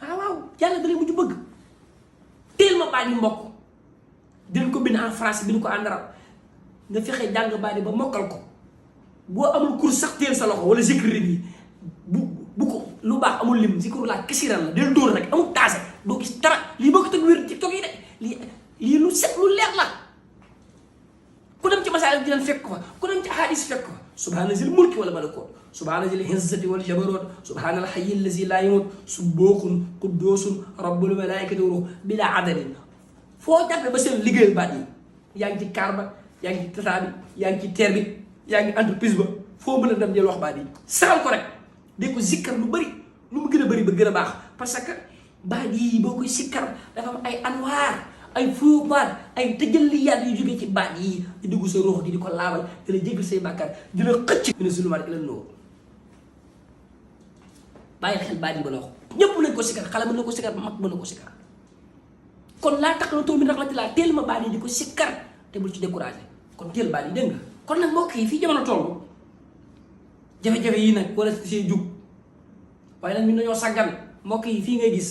waaw yàlla da lay mujj bëgg teel ma baat yi mbokk dinañ ko bind en français bind ko en arabe nga fexe jàng baat yi ba mokkal ko boo amul cours sax teel sa loxo wala zikri bi bu ko lu baax amul lim zikru laa kasiran la del dóor rek amul taase doo gis dara lii boo ko teg wér TikTok yi de lii lu set lu leer la ku dem ci masaal dinañ fekk ko fa ku dem ci ahadis fekk ko fa subhaana zil mulki wala malakoot subhaana zil hizzati wal jabaroot subhaana al hayyi allazi laa yamuut subbooxun quddoosun rabbul malaikati wa ruuh bilaa adadin foo jàppee ba seen liggéeyal baat yi yaa ngi ci kaar ba yaa ngi ci tata bi yaa ngi ci teer bi yaa ngi entreprise ba foo mën a dem jël wax baat yi saxal ko rek de ko zikkar lu bëri lu mu gën a bëri ba gën a baax parce que baat yi boo koy sikkar dafa am ay anwaar ay fuubaat ay tëjalliyaat yu jógee ci baat yi di dugg sa ruux di ko laabal di la jéggal say bàkkaar di la xëcc mina zulumaat ila nuur bàyyi xel baat yi ba la wax ñëpp nañ ko sikkar xale mën na ko sikkar mag mën na ko sikkar kon laa taqnatu min rahmatillah teel ma baat yi di ko sikkar te bul ci découragé kon teel baat yi dégg nga kon nag mbokk yi fii jamono toll jafe-jafe yi nag wala see jug waaye nag ñun dañoo sàggan mbokk yi fii ngay gis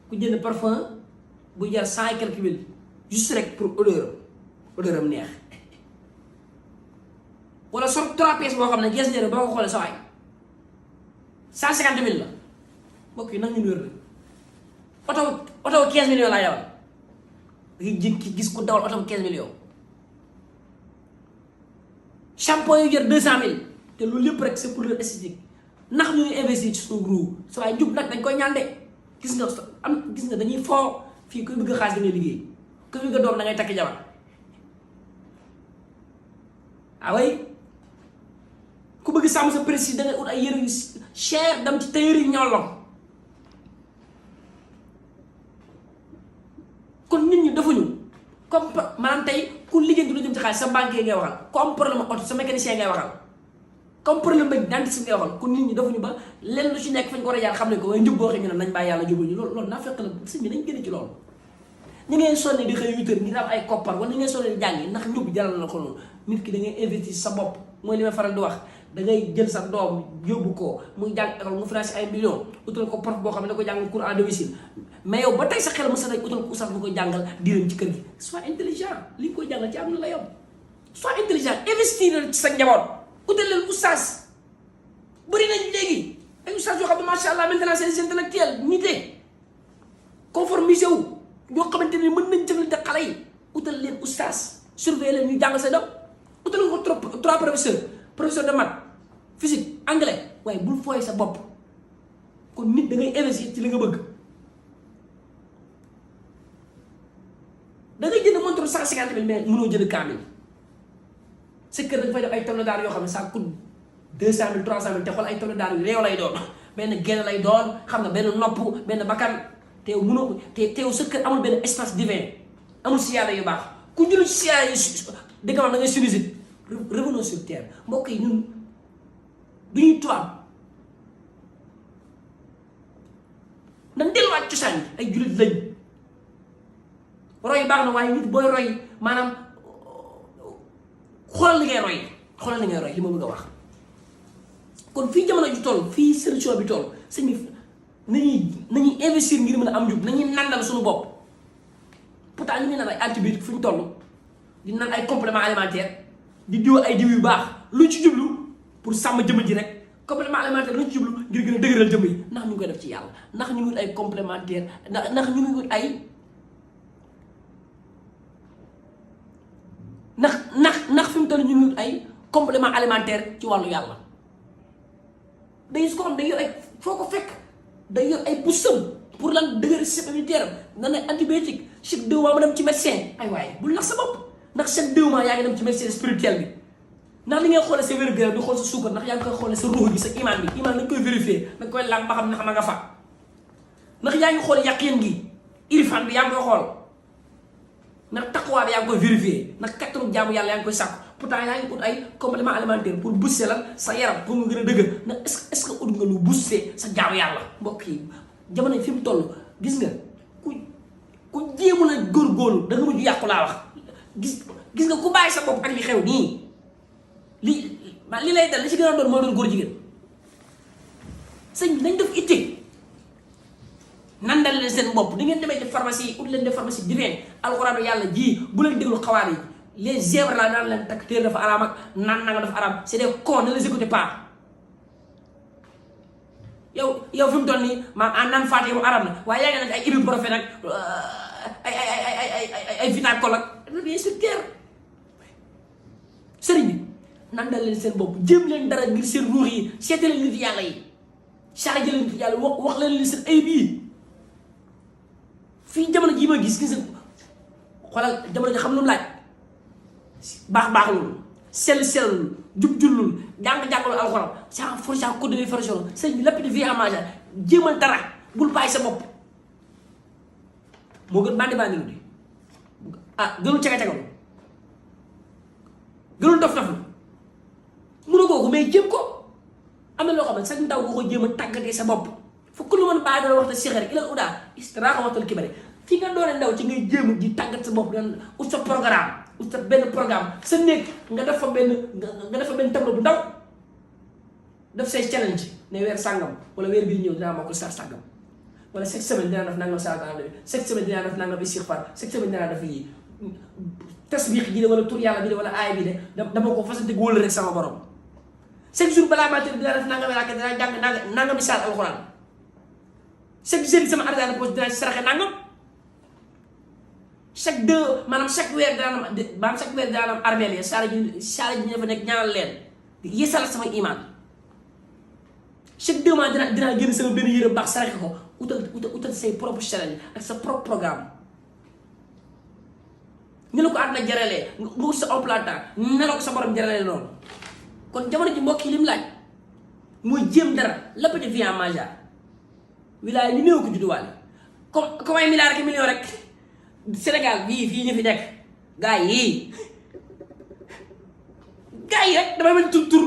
ku jënd parfum bu jar 100 et quelques mille juste rek pour odeur am neex wala sol 3 pièces boo xam ne gis nga boo ko xoolee sa waay 150 000 la mbokk yi nag ñu wér la oto 15 millions laay dawal ki gis ku dawal oto 15 millions shampoing yu jar 200 000 te loolu lépp rek c'est pour le esthétique ndax ñu ngi investir ci suñu groupe sa waaye njub nag dañ koy ñaan de gis nga dañuy foo fii kuy bëgg xaalis da ngay liggéey kuy bëgg doom da ngay takki jabar way ku bëgg sàmm sa précis da ngay ut ay yére yu cher dem ci tailleur yi ñoom kon nit ñi defuñu comme maanaam tey ku liggéey du jëm ci xaalis sa banque ngay waxal ku am problème oto sa mécanicien ngay waxal comme problème ba dentiste ngay waxal kon nit ñi defuñu ba lenn lu ci nekk fañ ko war a jaar xam ne ko waaye njub boo xam ne nañ bàyyi yàlla jubal ñu loolu naa fekk la sëñ bi nañ génne ci loolu ñu ngeen sonne di xëy 8 heures ngir am ay koppar wala ñu ngeen sonne di jàngi ndax njub jaral na ko noonu nit ki da ngay investir sa bopp mooy li ma faral di wax da ngay jël sa doom yóbbu ko muy jàng école mu financé ay millions utal ko prof boo xam ne da ko jàng cours à domicile mais yow ba tey sa xel ma sa day utal ko oustaz bu koy jàngal diiram ci kër gi sois intelligent li nga koy jàngal ci am na la yow sois intelligent investir ci sa njaboot utal leen oustaz bëri nañ léegi ay oustaz yoo xam ne macha allah maintenant c'est des intellectuels nité conformisé wu ñoo xamante ne mën nañ jëflante xale yi utal leen oustaz surveiller leen ñu jàngal sa doom utal ko trois professeur de maths physique anglais waaye bul fooy sa bopp kon nit da ngay investir ci li nga bëgg da ngay jënd montre 150 000 mais mënoo jënd kaamil sa kër dañ fay def ay tonne d'art yoo xam ne ça coûte 200 000 300 000 te xool ay tonne d'art yu réew lay doon benn genn lay doon xam nga benn nopp benn bakkan te yow mënoo te yow sa kër amul benn espace divin amul siyaada yu baax ku jëlu ci siyaada yi di nga wax da ngay sinusite revenons sur terre mbokk yi ñun du ñuy tubaab dañ delluwaat cosaan yi ay jullit lañ roy baax na waaye nit booy roy maanaam xoolal li ngay roy li ma bëgg a wax kon fii jamono ju toll fii solution bi toll sëñ bi nañuy investir ngir mën a am njub nañuy nandal suñu bopp pourtant ñu ngi naan ay antibiotiques fu ñu toll di naan ay compléments alimentaires di diw ay diw yu baax luñ ci jublu pour sàmm jëmm ji rek complément alimentaire luñ ci jublu ngir gën a dëgëral jëmm yi ndax ñu ngi koy def ci yàlla ndax ñu ngi wut ay complémentaire ndax ñu ngi wut ay ndax fi mu toll ñu ngi wut ay complément alimentaire ci wàllu yàlla day su ko xam day yor ay foo ko fekk day yor ay poussam pour lan dëgëral système immunitaire nan ay antibiotique chaque 2 mois ma dem ci médecin ay waaye bul nax sa bopp ndax chaque 2 mois yaa ngi dem ci médecin spirituel bi ndax li ngay xoolee sa wér-gu-yaram di xool sa suukar ndax yaa ngi koy xoolee sa ruux bi sa iman dañ koy vérifier dañ koy laaj ba xam ndax ma nga fa ndax yaa ngi xool yaqin gi irfan bi yaa ngi koy xool ndax taqwa bi yaa ngi koy vérifier ndax kattanu jaamu yàlla yaa ngi koy sàkku pourtant yaa ngi ut ay complément alimentaire pour booster lan sa yaram pour nga gën a dëgër ndax est-ce que ut nga lu booster sa jaamu yàlla mbokk yi jamono fi mu toll gis nga ku jéemu na góorgóorlu da nga mujj yàqu laa wax gis nga ku bàyyi sa bopp ak li xew nii li lay dal li ci gën a doon moo doon góor jigéen sëñ bi nañ def itte nandal leen seen bopp di ngeen demee ci pharmacie yi ut leen de pharmacie divine alxuraanu yàlla ji bu leen déglu xawaar yi les zèbres la naan leen takk téere dafa araam ak naan nanga dafa araam c'est des cons ne les écoutez pas yow fi mu toll nii maanaam en naan faate mu araam na waaye yaa ngi nag ay ibuprofène ak ay Vitacol ak bien sur terre sëriñ bi nandal leen seen bopp jéem leen dara ngir seen ruux yi seete leen nit yàlla yi chargé leen nit yàlla wax leen seen ayib yi fii jamono jii ma gis xoolal jamono ji xam lu mu laaj baax lul sellul jub-jullul jàng-jàngalu alxuraan sa forsa code de formation sëñ bi lépp di vie en maja jéemal dara bul bàyyi sa bopp moo gën bandi lu di gënul caga-cagalu gënul dof-dof mënu kooku mais jéem ko am na loo xam ne sax ndaw nga ko jéem a tàggatee sa bopp fukk lu mën bàyyi doon waxta sixari ilal udaa istraaxa waxtal kibari fi nga doone ndaw ci ngay jéem di tàggat sa bopp dan ut sa programme ut sa benn programme sa néeg nga def fa benn tableau bu ndaw def say challenge ne weer sàngam wala weer bii ñëw dinaa mokkal saa sàngam wala chaque semaine dinaa def nangam saa chaque semaine dinaa def nangam istighfar chaque semaine dinaa def lii tasbix ji de wala tur yàlla bi de wala aay bi de dama ko fasante wóolu rek sama borom chaque jour balaa maa tëdd dinaa def nangami raaka dinaa jàng nangami saar alxuraan chaque jeudi sama argent de poche dinaa ci saraxe nangam chaque weer dinaa am armeel ya saara ji ñu fa nekk ñaanal leen di yeesal sama iman chaque 2 mois dinaa génn sama benn yére baax saraxe ko utal say propre challenge ak sa propre programme ñu la ko àdduna jaralee nga wut sa emploi temps ne la ko sa borom jaralee noonu kon jamono ji mbokk yi lim laaj mooy jéem dara la petite vie en maja wilaay li néew ko judduwaale comme ay milliards ak millions rek Sénégal bii fii ñu fi nekk gars yi rek damay mel tur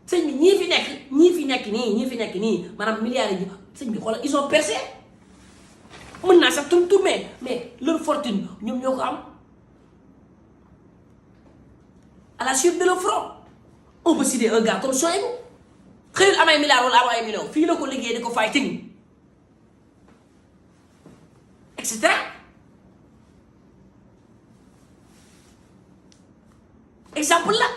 sëñ bi ñii fi nekk nii maanaam milliards yi sëñ bi xoolal ils ont percé mën naa sax tur mais leur fortune ñoom ñoo ko am à la suite de leur front on peut citer un gars comme Sohaibou xëyul am ay milliards wala am ay millions fii la ko liggéey di ko fay tënk et cetera exemple la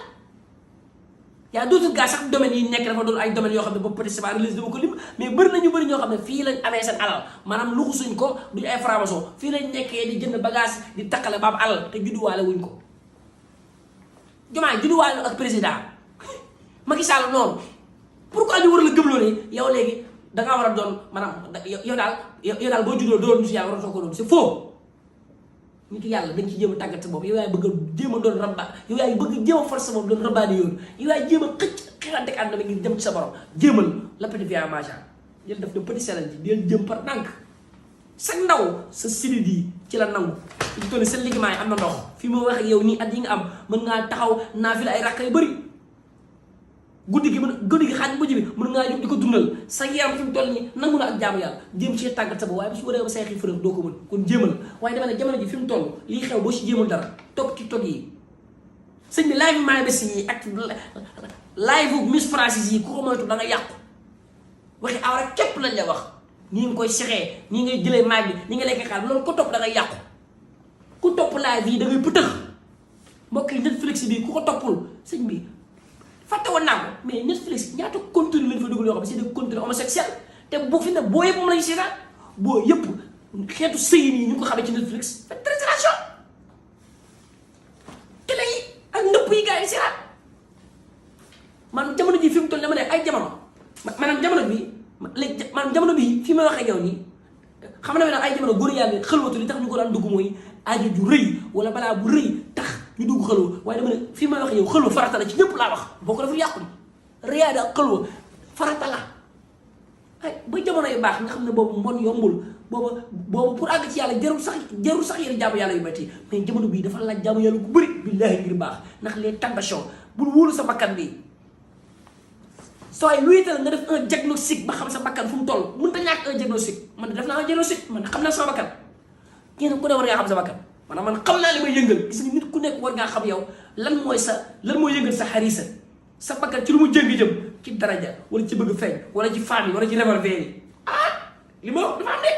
y a d'autres gars sax domaines yi nekk dafa doon ay domaines yoo xam ne boobu peut-être c'est pas réalisé dama ko lim mais bëri na ñu bëri ñoo xam ne fii lañ amee seen alal maanaam luxusuñ ko duñu ay franc-maçon fii lañ nekkee di jënd bagage di takkale ba am alal te judduwaale wuñ ko Diomaye judduwaale ak président Macky Sall noonu pourquoi ñu war la gëmloo ne yow léegi dangaa war a doon maanaam yow daal boo juddoo doon nit yàlla war a toog ko doon c'est faux nit yàlla dañ ci jéem a tàggat sa bopp yow yaay bëgg a jéem a doon rabba yow yaay bëgg jéem a force sa bopp doon rabbaani yoon yow yaay jéem a xeexante ak àdduna bi ngir jëm ci sa borom jéemal la petite vie en marche yéen def na petit challenge di leen jëm par ndànk sa ndaw sa sidit yi ci la nangu ñu toll seen ligament yi am na ndox fi mu wax ak yow nii at yi nga am mën ngaa taxaw naafila ay rakk yu bëri guddi gi xaaj mujj bi mën ngaa jóg di ko dundal sa yaram fi mu toll nii nangu na ak jaamu yàlla jéem ci tàggat sa bopp waaye bu su waree ba say xiifar doo ko mën kon jéemal waaye dama ne jamono ji fi mu toll lii xew boo si jéemul dara topp TikTok yi sëñ bi live maa bés yi ak live Miss Francis yi ku ko moytu da nga yàqu waxi aw rek képp lañ la wax nii nga koy sexee nii ngay jëlee maag bi nii nga lekk xaal loolu ko topp da ngay yàqu ku topp live yi da ngay pëtëx mbokk yi Netflix bi ku ko toppul sëñ bi fàtte woon naa ko mais Netflix ñaata contenu lañ fa dugal yoo xam ne c'est des contenus homosexuels te bu fi ne boo yëpp moom lañu seetaan boo yëpp xeetu sëy nii ñu ko xamee ci Netflix faites très attention télé yi ak ndëpp yi gars yi seetaan man jamono ji fi mu toll dama ne ay jamono maanaam jamono bi léegi maanaam jamono bi fi may waxee yow nii xam na ne ay jamono góor yàlla xëlwatu li tax ñu ko daan dugg mooy aajo ju rëy wala balaa bu rëy tax ñu dugg xëlwa waaye dama ne fii may wax yow xëlwa farata la ci ñëpp laa wax boo ko deful yàqu ni riyaada ak xëlwa farata la ay ba jamono yu baax nga xam ne boobu mbon yombul boobu pour àgg ci yàlla jarul sax yéen jaamu yàlla yu métti mais jamono bii dafa laaj jaamu yàlla gu bëri billaahi ngir baax ndax les tentations bul wóolu sa bakkan bi sooy wéetal nga def un diagnostic ba xam sa bakkan fu mu toll mënut a ñàkk un diagnostic man def naa un diagnostic man xam naa sama bakkan kenn ku ne war ngaa xam sa bakkan maanaam man xam naa li may yëngal gis nga nit ku nekk war ngaa xam yow lan mooy yëngal sa xarisa sa bakkan ci lu mu jëngi jëm ci daraja wala ci bëgg feeñ wala ci famille wala ci revolver yi li ma wax dafa am de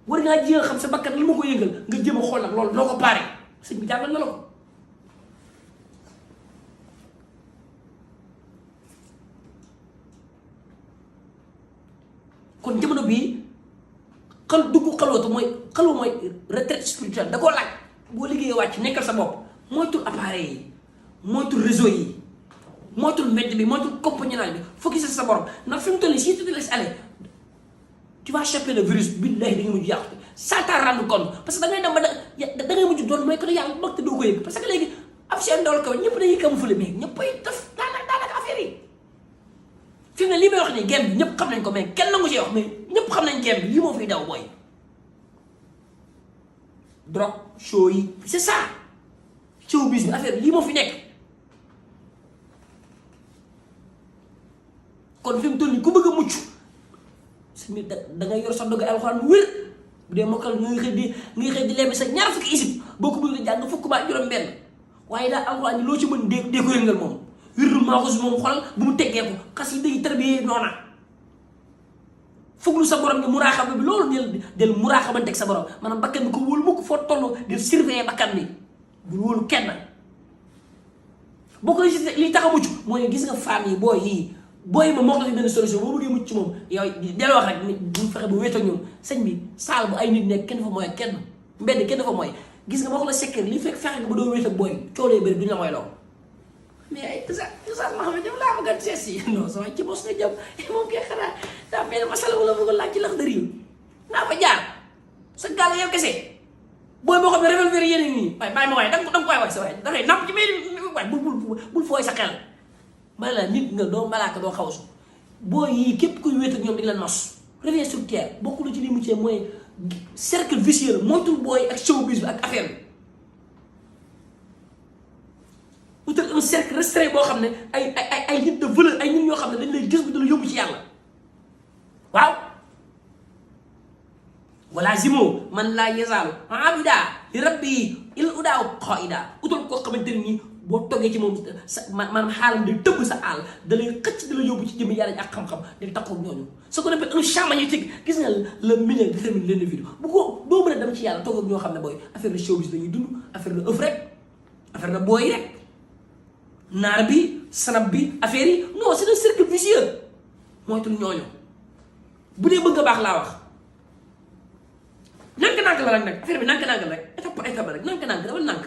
war ngaa jéem a xam sa bakkan lan ma ko yëngal nga jéem a xool nag loolu noo ko paare sëñ bi jàngal na la ko kon jamono bii xalwatu mooy retraite spirituelle da koo laaj boo liggéeyee wàcc nekkal sa bopp moytul appareil yi moytul réseau yi moytul mbedd bi moytul compagnonnage bi focus sa borom ndax fi mu toll nii si tu te laisses aller tu vas choper le virus billahi da nga mujj yàqu sans t'en rendre compte parce que da ngay dem ba da ngay mujj doon mooy que yàlla mag te doo ko yëg parce que léegi ab seen ndawal kaw ñëpp dañuy camoufler mais ñëppay def daanaka affaire yi fi mu ne lii may wax nii game bi ñëpp xam nañ ko mais kenn nangu ci wax mais ñëpp xam nañ game bi lii moo fiy daw booy drogue show yi c'est ça show bis bi affaire bi lii moo fi nekk kon fi mu toll nii ku bëgg a mucc suñu da ngay yor sa dogg alxuraan bu wér bu dee mokkal nga ngi xëy di lembi sa ñaar fukki isib boo ko bëgg a jàng fukk ba juróom-benn waaye daal alxuraan loo ci mën dee ko yëngal moom wirdu maaxus moom xolal bu mu teggee ko xas yi day tarbiyee noona fuglu sa borom ni muraaxaba bi loolu del muraaxabanteeg sa borom maanaam bakkan bi ko wóolu mukk foo toll del surveiller bakkan bi bul wóolu kenn bokk na ci li tax a mucc mooy gis nga femmes yi booy yii booy ma moo ko la fi benn solution boo bëggee mucc ci moom yow del wax rek bu fexe ba wéet ak ñoom sëñ bi saal bu ay nit nekk kenn fa mooy kenn mbedd kenn fa mooy gis nga moo ko la sekkee li fekk fexe nga ba doo wéet ak booy coolee bëri duñ la mooy loolu mais ay Oustaz Mouhamed Diop laa bëgg a seet si non sama ci mos nga jëm moom kay xanaa daa mel masala wala bëgg laaj ci lax dëri yi naa fa jaar sa gaal yow kese booy boo xam ne revolver yéen nii waaye bàyyi ma waaye danga koy waay sa waay da ngay napp ci mbir waaye bul fooy sa xel ma la nit nga doo malaaka doo xawsu booy yii képp kuy wéet ak ñoom di leen nos revient sur terre bokkul ci li mu cee mooy cercle vicieux moytul booy ak showbiz bi ak affaire bi utal un cercle restreint boo xam ne ay nit de valeur ay nit ñoo xam ne dañ lay gis bu dala yóbbu ci yàlla waaw wala zimo man laa yazaalu abida li rabbi il udaaw qaida utal koo xamante ne nii boo toggee ci moom sa maanaam xaalam day tëbb sa àll da lay xëcc da la yóbbu ci jëmmi yàlla ji ak xam-xam day takkoog ñooñu ce qu'on appelle un champ magnétique gis nga le milieu détermine l'individu bu ko doo mën a dem ci yàlla toog ak ñoo xam ne booy affaire de showbiz dañuy dund affaire de ëf rek affaire de booy rek naar bi sanab bi affaire yi non c'est un cercle vicieux moytul ñooñu bu dee bëgg a baax laa wax nank-nank la rek nag affaire bi nank-nank rek étape par étape rek nank-nank dama nank